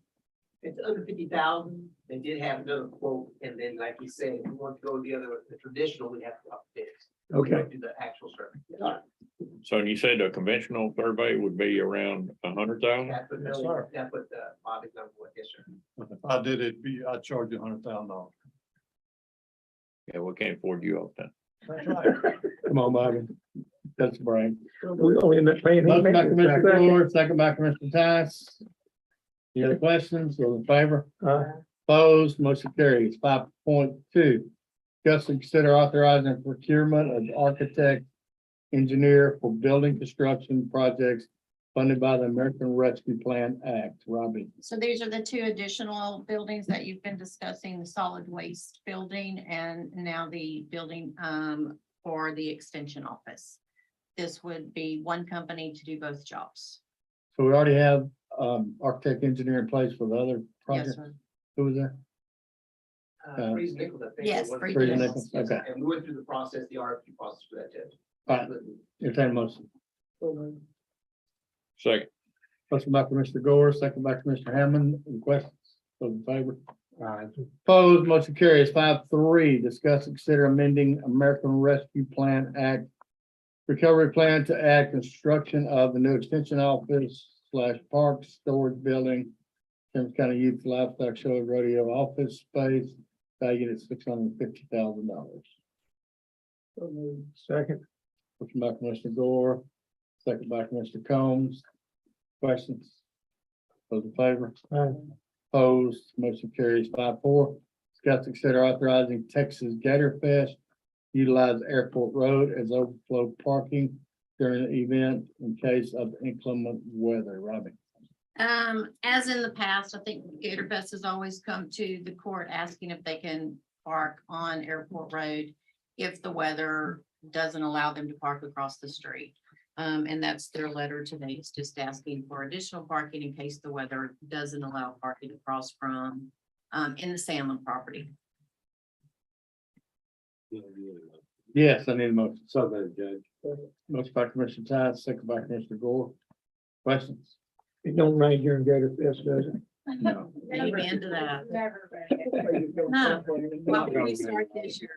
It's under 50,000. They did have another quote, and then, like you said, if we want to go the traditional, we have to up bids. Okay. Do the actual survey. So you said a conventional survey would be around 100,000? That's what Yes, sir. that's what Bobby's number was. Yes, sir. If I did it, I'd charge you $100,000. Yeah, we can't afford you off that. That's right. Come on, Bobby. That's brain. We only end up paying. Motion by Commissioner Ford, second by Commissioner Tice. Any other questions? Those in favor? Opposed, motion carries. 5.2. Discuss and consider authorizing procurement of architect engineer for building construction projects funded by the American Rescue Plan Act. Robbie. So these are the two additional buildings that you've been discussing, the solid waste building and now the building for the extension office. This would be one company to do both jobs. So we already have architect engineer in place for the other Yes, project. sir. Who was there? Freeze Nichols, I think. Yes, was- Freeze Freeze Nichols. Nichols, okay. And we went through the process, the RFQ process for that, Judge. All right, entertain a motion. Second. Motion by Commissioner Gore, second by Commissioner Hammond. Any questions? Those in favor? Opposed, motion carries. 5.3. Discuss and consider amending American Rescue Plan Act recovery plan to add construction of the new extension office / park storage building, Sims County Youth Livestock Show and Rodeo office space, valued at $650,000. Second. Motion by Commissioner Gore, second by Commissioner Combs. Questions? Those in favor? Opposed, motion carries. 5.4. Discuss and consider authorizing Texas Gator Fest utilize Airport Road as overflow parking during the event in case of inclement weather. Robbie. As in the past, I think Gator Fest has always come to the court asking if they can park on Airport Road if the weather doesn't allow them to park across the street. And that's their letter today. It's just asking for additional parking in case the weather doesn't allow parking across from in the Sandlin property. Yes, I need a motion. So moved, Judge. Motion by Commissioner Todd, second by Commissioner Gore. Questions? It don't rain here in Gator Fest, does it? No. Amen to that. Huh. Why don't we start this year?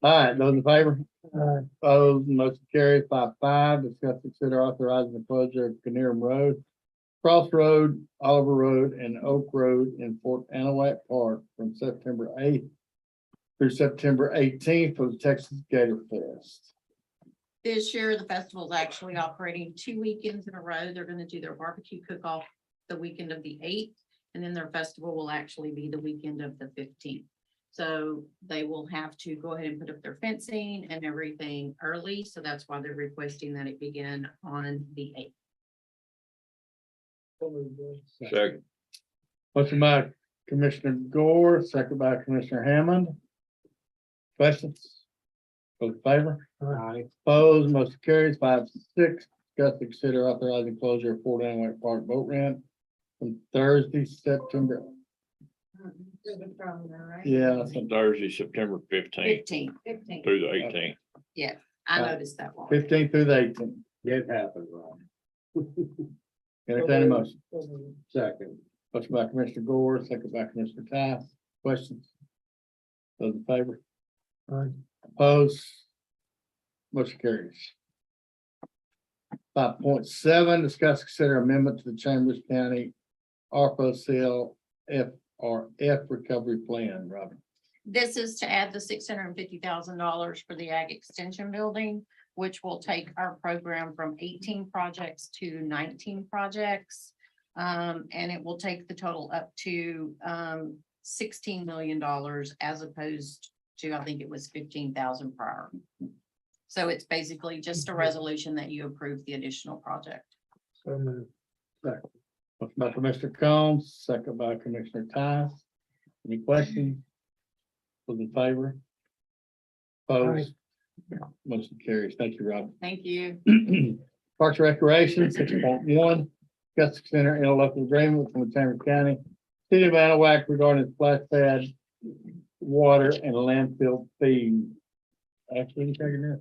All right, those in favor? Uh, Opposed, motion carried 5-5. Discuss, consider authorizing the closure of Canerum Road, Cross Road, Oliver Road, and Oak Road in Fort Anahuac Park from September 8th through September 18th for the Texas Gator Fest. This year, the festival is actually operating 2 weekends in a row. They're gonna do their barbecue cook-off the weekend of the 8th, and then their festival will actually be the weekend of the 15th. So they will have to go ahead and put up their fencing and everything early, so that's why they're requesting that it begin on the 8th. Second. Motion by Commissioner Gore, second by Commissioner Hammond. Questions? Vote in favor? Aye. Opposed, motion carries 5-6. Discuss, consider authorizing closure of Fort Anahuac Park boat ramp from Thursday, September. Yeah, From Thursday, September 15th 15th. through the 18th. Yeah, I noticed that one. 15th through the 18th. It happened, Ron. Entertain a motion. Second. Motion by Commissioner Gore, second by Commissioner Tass. Questions? Those in favor? Aye. Opposed? Motion carries. 5.7, discuss, consider amendment to the Chambers County ARPA sale FRF recovery plan, Robin. This is to add the $650,000 for the Ag Extension Building, which will take our program from 18 projects to 19 projects. And it will take the total up to $16 million as opposed to, I think it was 15,000 prior. So it's basically just a resolution that you approve the additional project. So moved. Second. Motion by Commissioner Combs, second by Commissioner Tice. Any questions? Those in favor? Opposed? Motion carries. Thank you, Rob. Thank you. Parks and Recreation, 6.1. Discuss, consider interlocal agreement from the Chambers County, City of Anahuac regarding splash pad, water and landfill fee. Actually, you taking that?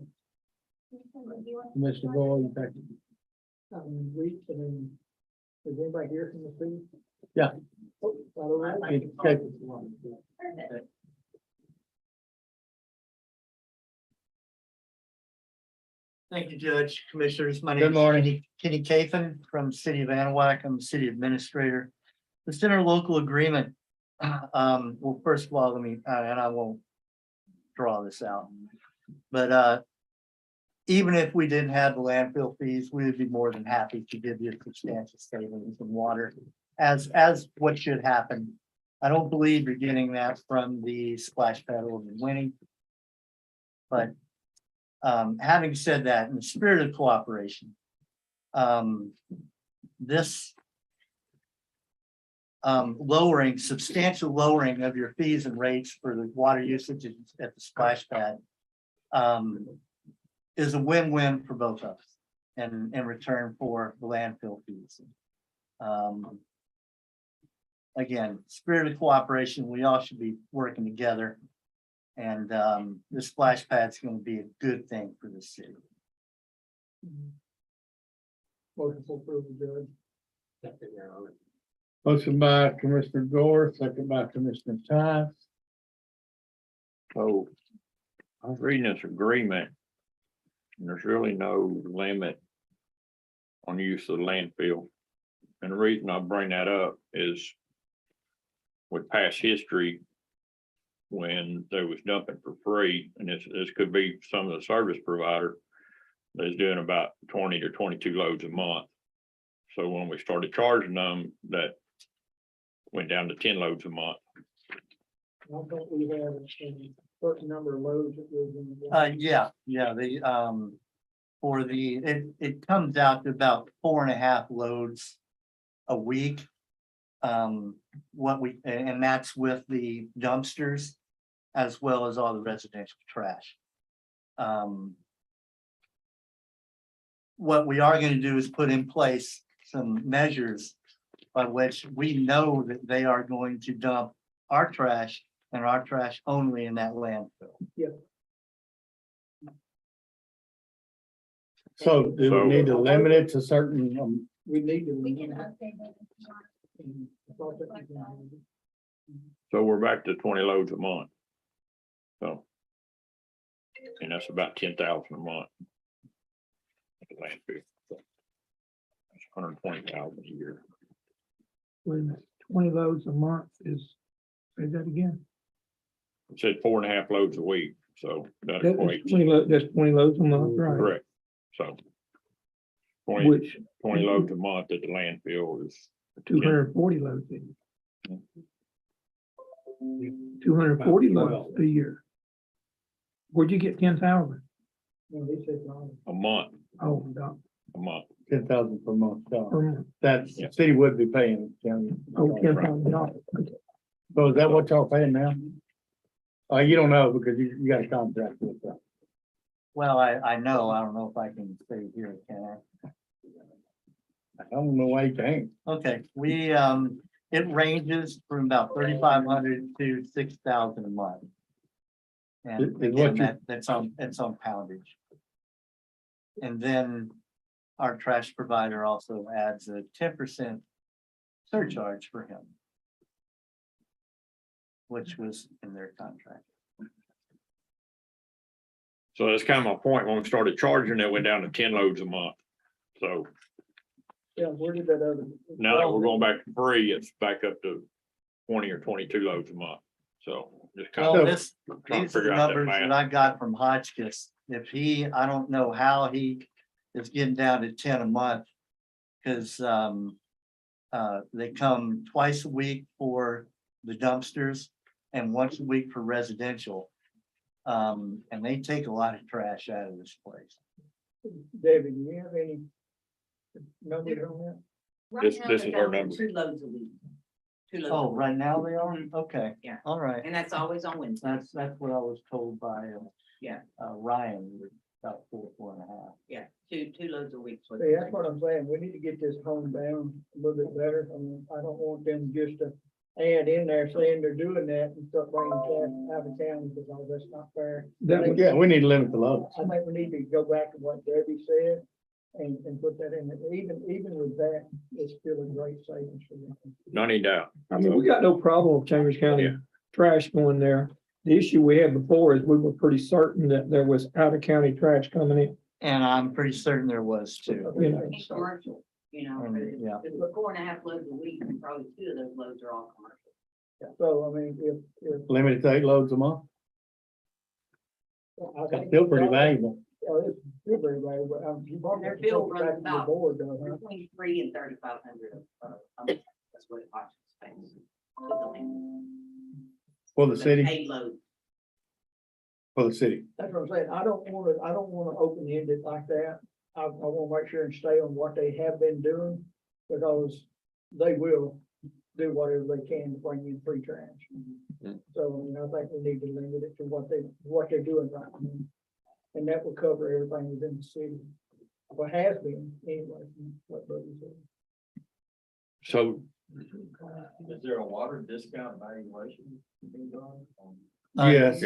Commissioner Boyle, you taking? Is anybody here from the city? Yeah. Okay. Thank you, Judge, Commissioners. My Good name is morning. Kenny Caffen from the City of Anahuac. I'm the city administrator. It's in our local agreement. Well, first of all, let me, and I won't draw this out. But even if we didn't have the landfill fees, we would be more than happy to give you substantial savings in water as what should happen. I don't believe you're getting that from the splash pad over in Winnie. But having said that, in the spirit of cooperation, this substantial lowering of your fees and rates for the water usage at the splash pad is a win-win for both of us and in return for the landfill fees. Again, spirit of cooperation, we all should be working together. And the splash pad is going to be a good thing for the city. Motion for approval, Judge. Motion by Commissioner Gore, second by Commissioner Tice. So I was reading this agreement. And there's really no limit on use of the landfill. And the reason I bring that up is with past history, when there was dumping for free, and this could be some of the service provider that's doing about 20 to 22 loads a month. So when we started charging them, that went down to 10 loads a month. I think we have a certain number of loads that goes in. It comes out to about 4.5 loads a week. And that's with the dumpsters as well as all the residential trash. What we are going to do is put in place some measures by which we know that they are going to dump our trash and our trash only in that landfill. Yeah. So do we need to limit it to certain, We need to. We can update it. So we're back to 20 loads a month. So. And that's about 10,000 a month. At the landfill. So, that's 120,000 a year. Wait a minute, 20 loads a month say that again. It said 4.5 loads a week, so that That's equates, 20 loads a month, right? correct. So. 20 Which 20 loads a month at the landfill is 240 loads a year. 240 loads a year. Where'd you get 10,000? a month, Oh, no. a month. 10,000 per month? Per month. That Yeah. city would be paying. County. Oh, $10,000. So is that what y'all paying now? You don't know because you got a contract with them. Well, I know, I don't know if I can say here, can I? I don't know why you can't. Okay, it ranges from about 3,500 to 6,000 a month. And Is what again, that's on poundage. And then our trash provider also adds a 10% surcharge for him, which was in their contract. So that's kind of my point. When we started charging, it went down to 10 loads a month. So Yeah, where did that other? now that we're going back to free, it's back up to 20 or 22 loads a month. So just kind Well, of these are the numbers that I got from Hotchkiss. I don't know how he is getting down to 10 a month. Cause they come twice a week for the dumpsters and once a week for residential. And they take a lot of trash out of this place. David, do you have any numbers on that? This is our number. 2 loads a week. 2 loads. Oh, right now they are? Okay. Yeah. All right. And that's always on Wednesday. That's what I was told by Yeah, Ryan, about 4.5. yeah, two loads a week. See, that's what I'm saying. We need to get this honed down a little bit better. I mean, I don't want them just to add in there saying they're doing that and start bringing trash out of town because that's not fair. Yeah, we need to limit the loads. I think we need to go back to what Debbie said and put that in. Even with that, it's still a great savings for them. Not any doubt. I mean, we got no problem with Chambers County Yeah. trash going there. The issue we had before is we were pretty certain that there was out of county trash coming in. And I'm pretty certain there was too. You know, And commercial, you know, Yeah. if we're 4.5 loads a week, and probably 2 of those loads are all commercial. So, I mean, if. Limit it to 8 loads a month. I think- Still pretty valuable. It's still very valuable. You bought Their that bill back runs to the about board, though, huh? between 3 and 3,500 a month. That's what it costs. To the land. For the city, 8 loads. for the city. That's what I'm saying. I don't want to open end it like that. I want to make sure and stay on what they have been doing because they will do whatever they can to bring in free trash. So, I mean, I think we need to limit it to what they're doing right now. And that will cover everything within the city. What has been anyway, from what Buddy said. So Is there a water discount valuation being done? Yes,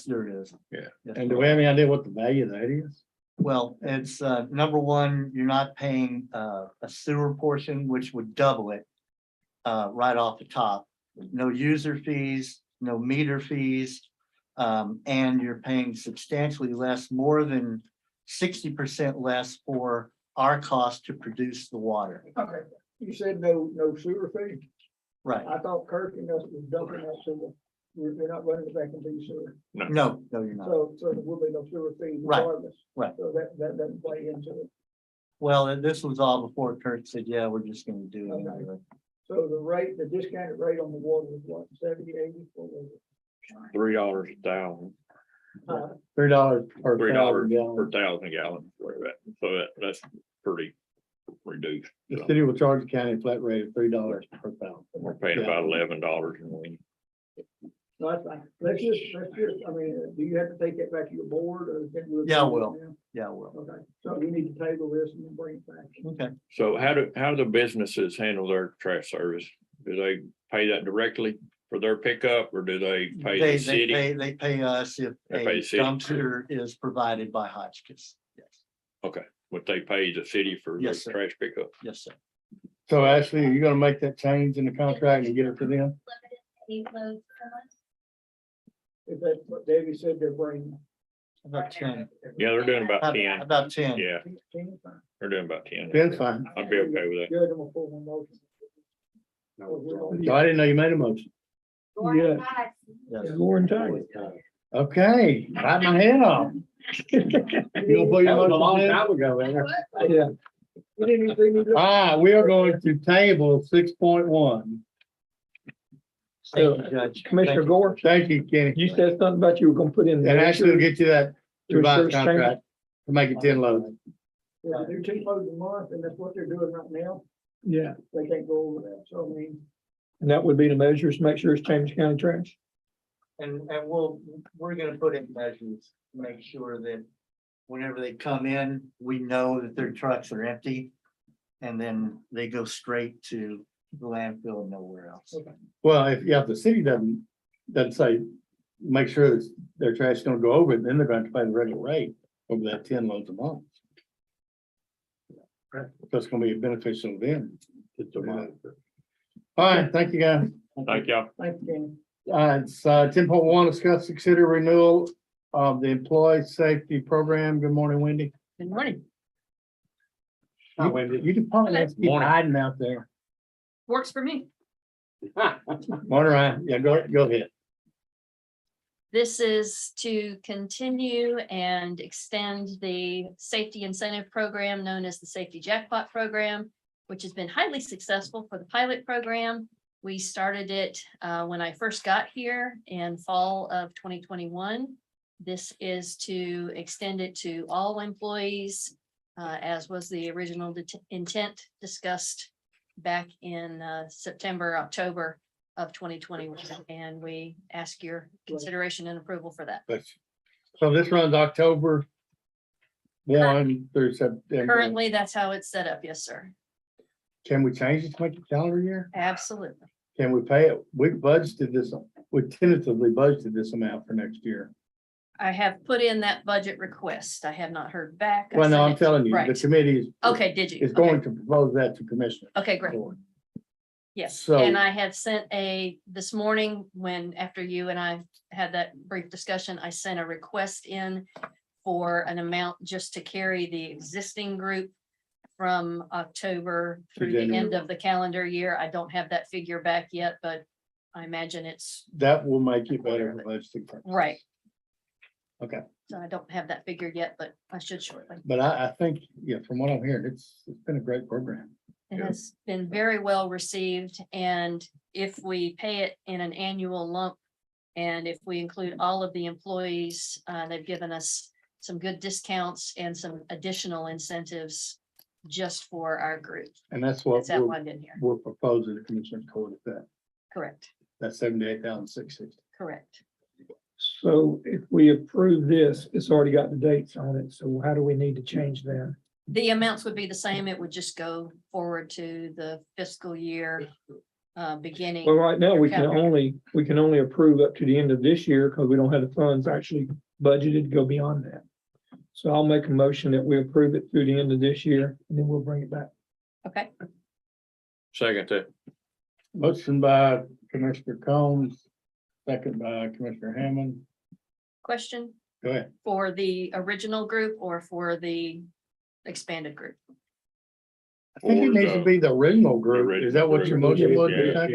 there is. Yeah. Yes, And do we have any idea what the value of that is? Well, it's number one, you're not paying a sewer portion, which would double it right off the top. No user fees, no meter fees, and you're paying substantially less, more than 60% less for our cost to produce the water. Okay, you said no sewer fee? Right. I thought Kirk and us was dumping that sewer. We're not running it back into the sewer. No, you're not. So there will be no sewer fee Right, regardless. right. So that doesn't play into it. Well, this was all before Kurt said, yeah, we're just gonna do it. Okay. anyway. So the discounted rate on the water was what, 70, 80? What was it? $3 a thousand, $3 per $3 thousand gallons. per 1,000 gallons. So that's pretty reduced. The So city will charge the county a flat rate of $3 per thousand. we're paying about $11 in a week. No, that's fine. Let's just, I mean, do you have to take that back to your board or? Yeah, I will. Yeah, well, Okay, so we need to table this and then bring it back. okay. So how do the businesses handle their trash service? Do they pay that directly for their pickup or do they pay the city? They pay us if They a pay the city. dumpster is provided by Hotchkiss. Yes. Okay, what they pay the city for the Yes, sir. trash pickup. Yes, sir. So Ashley, are you gonna make that change in the contract and get it to them? If that's what Davey said they're bringing. About 10. Yeah, they're doing about 10. About 10. Yeah, they're doing about 10. Ben's fine. I'd be okay with that. Judge, I'm gonna pull my motion. So I didn't know you made a motion. Yeah, Yes. Warren Tiger. Okay, write my head off. You gonna put your motion in? ago, Yeah. You didn't even see me look. All right, we are going to table 6.1. So, Thank you, Judge. Commissioner Thank you. Gore, Thank you, Kenny. you said something about you were gonna put in. And Ashley will get you that To revised assure contract to make it 10 loads. Yeah, they do 2 loads a month, and that's what they're doing right now. Yeah, They can't go over that, so I mean. and that would be the measures, to make sure it's Chambers County trash. And we're gonna put in measures, to make sure that whenever they come in, we know that their trucks are empty. And then they go straight to the landfill and nowhere else. Well, if the city doesn't say, make sure that their trash is gonna go over it, then they're going to pay the regular rate over that 10 loads a month. That's gonna be beneficial to them. All right, thank you, guys. Thank y'all. Thank you, Kenny. It's 10.1, discuss, consider renewal of the employee safety program. Good morning, Wendy. Good morning. Hi, Wendy. You can probably have to keep Morning. hiding out there. Works for me. Morning, Ryan. Yeah, go ahead. This is to continue and extend the safety incentive program known as the Safety Jackpot program, which has been highly successful for the pilot program. We started it when I first got here in fall of 2021. This is to extend it to all employees, as was the original intent discussed back in September, October of 2021. And we ask your consideration and approval for that. So this runs October 1 through September. Currently, that's how it's set up. Yes, sir. Can we change it to make it calendar year? Absolutely. Can we pay it? We tentatively budgeted this amount for next year. I have put in that budget request. I have not heard back. I Well, no, sent I'm it- telling you, the Right. committee Okay, did you? is Okay. going to propose that to commissioners. Okay, great. Yes, So- and I have sent this morning, after you and I had that brief discussion, I sent a request in for an amount just to carry the existing group from October through the end January. of the calendar year. I don't have that figure back yet, but I imagine it's That will make it better for budgeting purposes. right. Okay, So I don't have that figure yet, but I should shortly. but I think, yeah, from what I'm hearing, it's been a great program. It has been very well received, and if we pay it in an annual lump, and if we include all of the employees, they've given us some good discounts and some additional incentives just for our group. And that's what It's outlined in here. we're proposing the commissioner's court at that. Correct, That's 78,660. correct. So if we approve this, it's already got the dates on it, so how do we need to change that? The amounts would be the same. It would just go forward to the fiscal year beginning. Well, right now, we can calendar. only approve up to the end of this year because we don't have the funds actually budgeted to go beyond that. So I'll make a motion that we approve it through the end of this year and then we'll bring it back. Okay, Second that. Motion by Commissioner Combs, second by Commissioner Hammond. question Go ahead. for the original group or for the expanded group? I think it Or needs to the- be the original group. original Is that what your group. motion was? Yeah, Kentucky?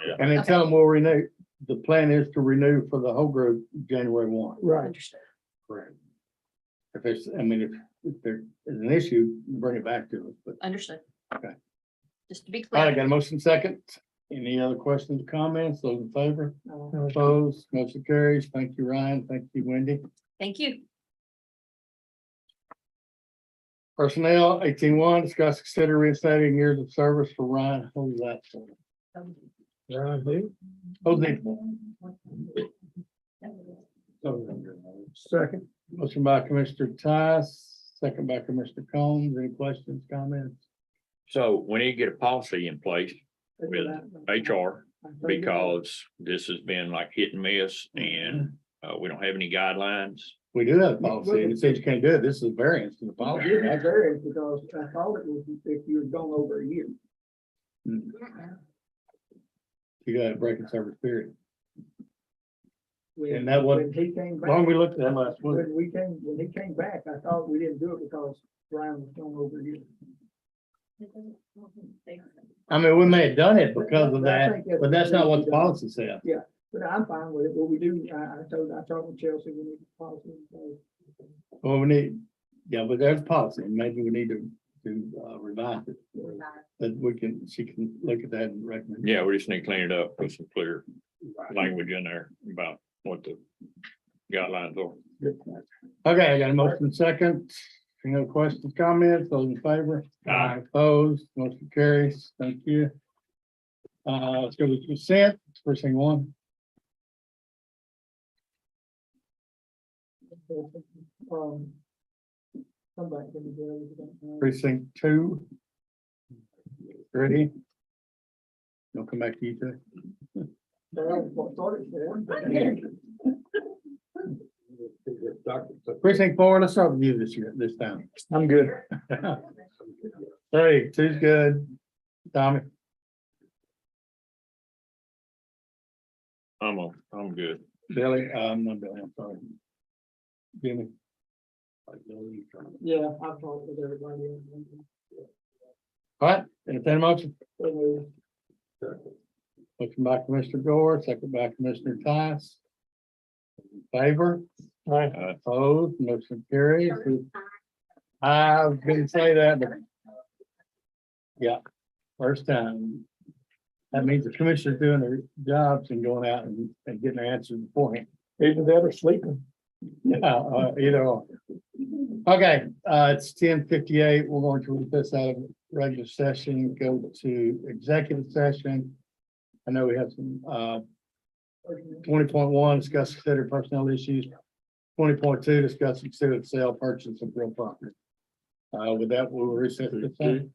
Yeah. And then tell them we'll renew. The plan is to renew for the whole group January 1. Right. Understood. Correct. If there's, I mean, if there is an issue, bring it back to us, but. Understood. Okay. Just to be All right, clear. got a motion second. Any other questions, or comments? Those in favor? No. Opposed? Motion carries. Thank you, Ryan. Thank you, Wendy. Thank you. Personnel 18.1, discuss, consider reinstating years of service for Ryan. Who's that for? Who's it for? Second. Motion by Commissioner Tice, second by Commissioner Combs. Any questions, comments? So we need to get a policy in place with HR because this has been like hit and miss and we don't have any guidelines. We do have a policy, and it says you can't do it. This is a variance to the policy. This is right? variance because I thought it was if you had gone over a year. You got a break in service period. And that was, When he came long back, we looked at that last week. when he came back, I thought we didn't do it because Brian was gone over a year. I mean, we may have done it because of I that, think that's but that's not what the what policy says. Yeah, but I'm fine with it. What we do, I talked with Chelsea, we need a policy. in place. Well, we need, yeah, but there's policy, and maybe we need to revise it. But she can look at that and recommend. Yeah, we just need to clean it up, put some clear language in there about what the guidelines are. Okay, I got a motion second. Any other questions, comments? Those in favor? Aye. Opposed, motion carries. Thank you. Let's go with consent, first thing one. Come back to me, Jerry, if you don't mind. Precinct 2. Ready? Don't come back to you two. Thought it said. Precinct 4, let's start with you this time. I'm good. 3, 2's good. Tommy, I'm good. Billy, I'm not Billy, I'm sorry. Jimmy. Yeah, I've talked with everybody. All right, entertain a motion. So, Motion by Commissioner Gore, second by Commissioner Tice. In favor? Opposed, motion carries. I was gonna say that, but. Yeah, first time. That means the commissioner's doing their jobs and going out and getting their answers beforehand. Either that or sleeping. Yeah, either or. Okay, it's 10:58. We're going to recess out of regular session, go to executive session. I know we have some 20.1, discuss consider personnel issues. 20.2, discuss consider the sale, purchase of real property. With that, we'll recess this time.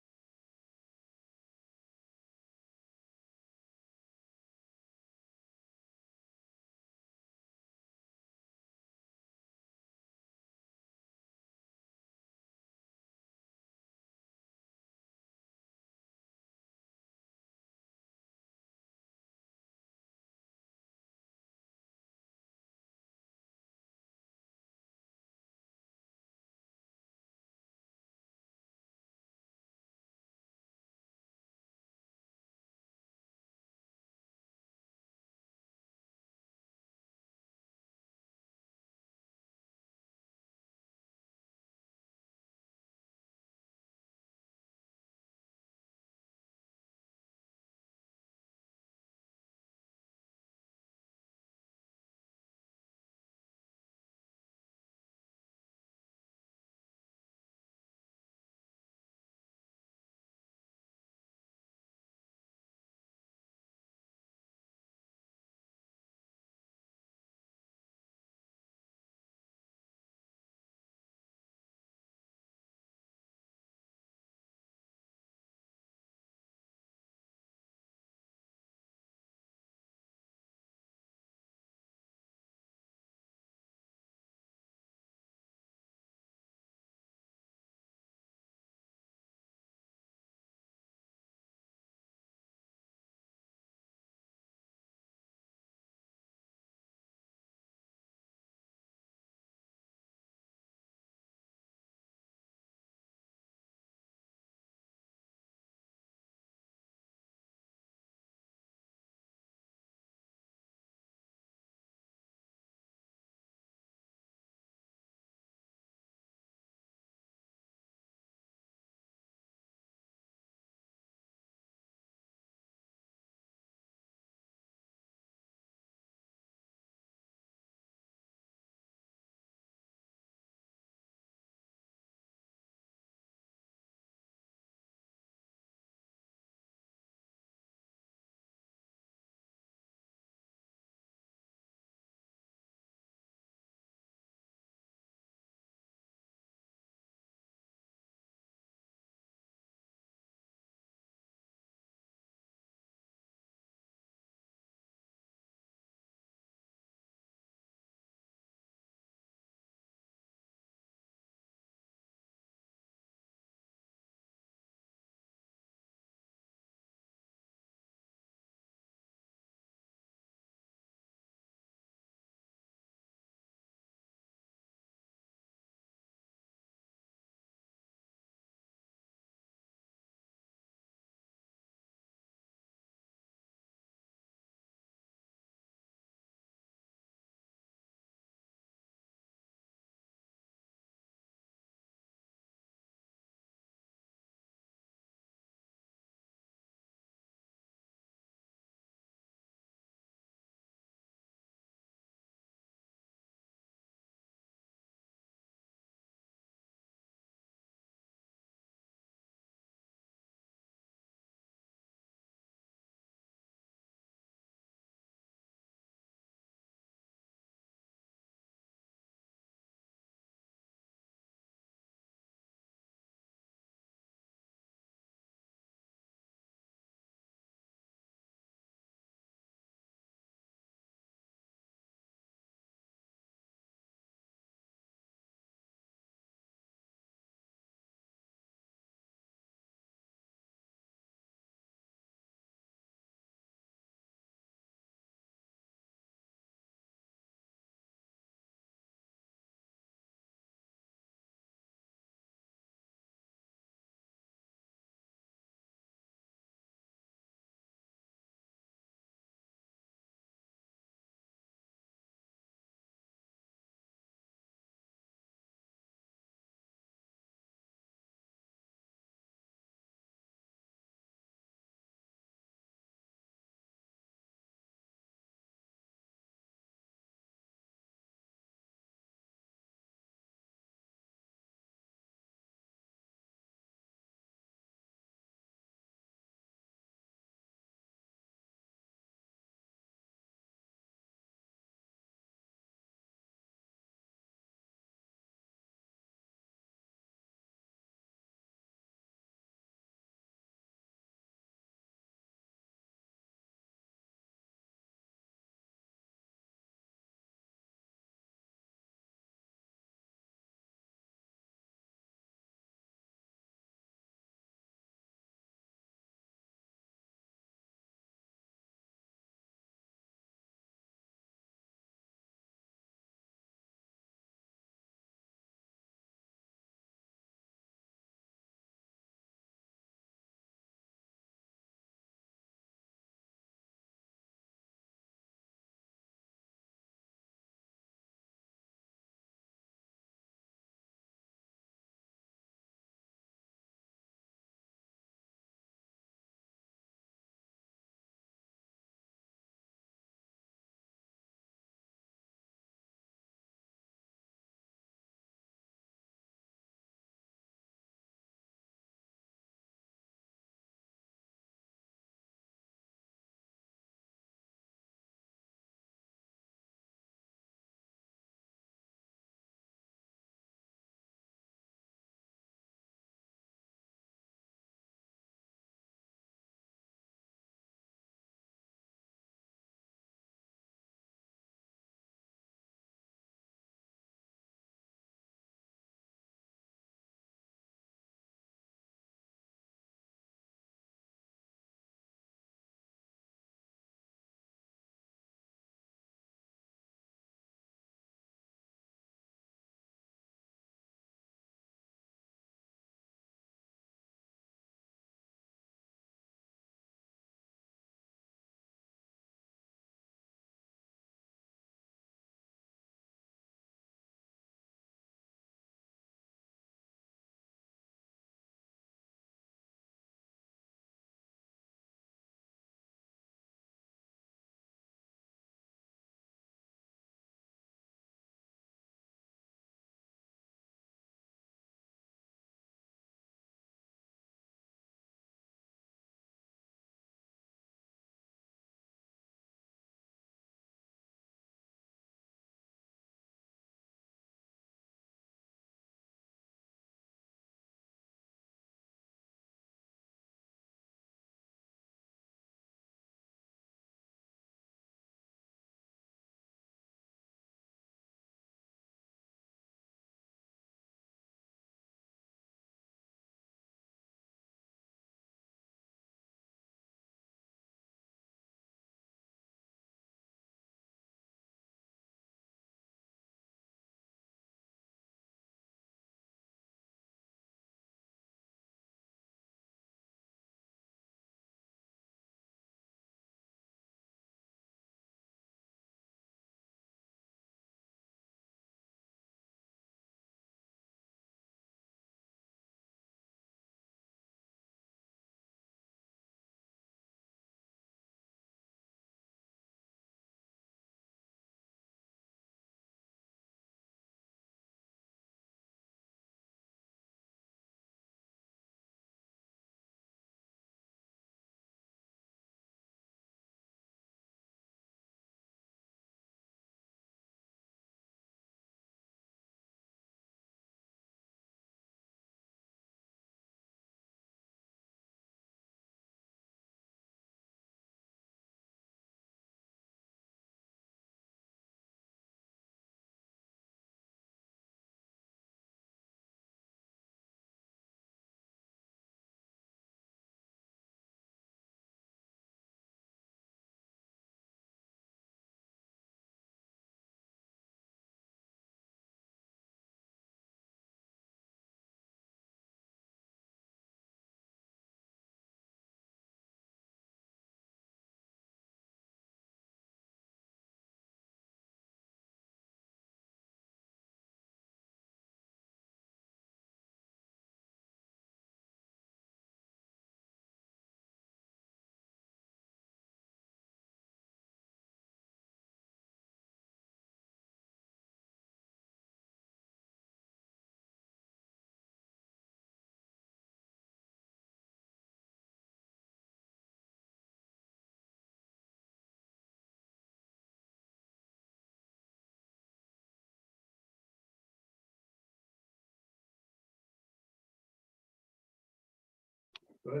All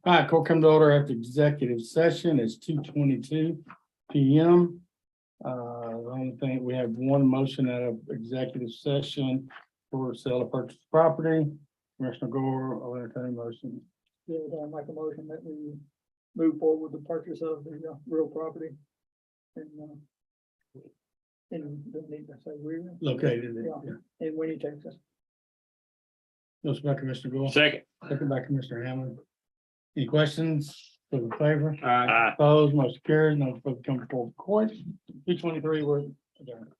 right, court come to order after executive session. It's 2:22 PM. The only thing, we have one motion out of executive session for sale of purchase property. Commissioner Gore, I'll entertain a motion. I make a motion that we move forward with the purchase of the real property. And don't need to say where. Located in, Yeah, in Winnie, Texas. motion by Commissioner Gore. Second. Second by Commissioner Hammond. Any questions for the favor? Aye. Opposed, motion carries, no further come before the court. 2:23, we're adjourned.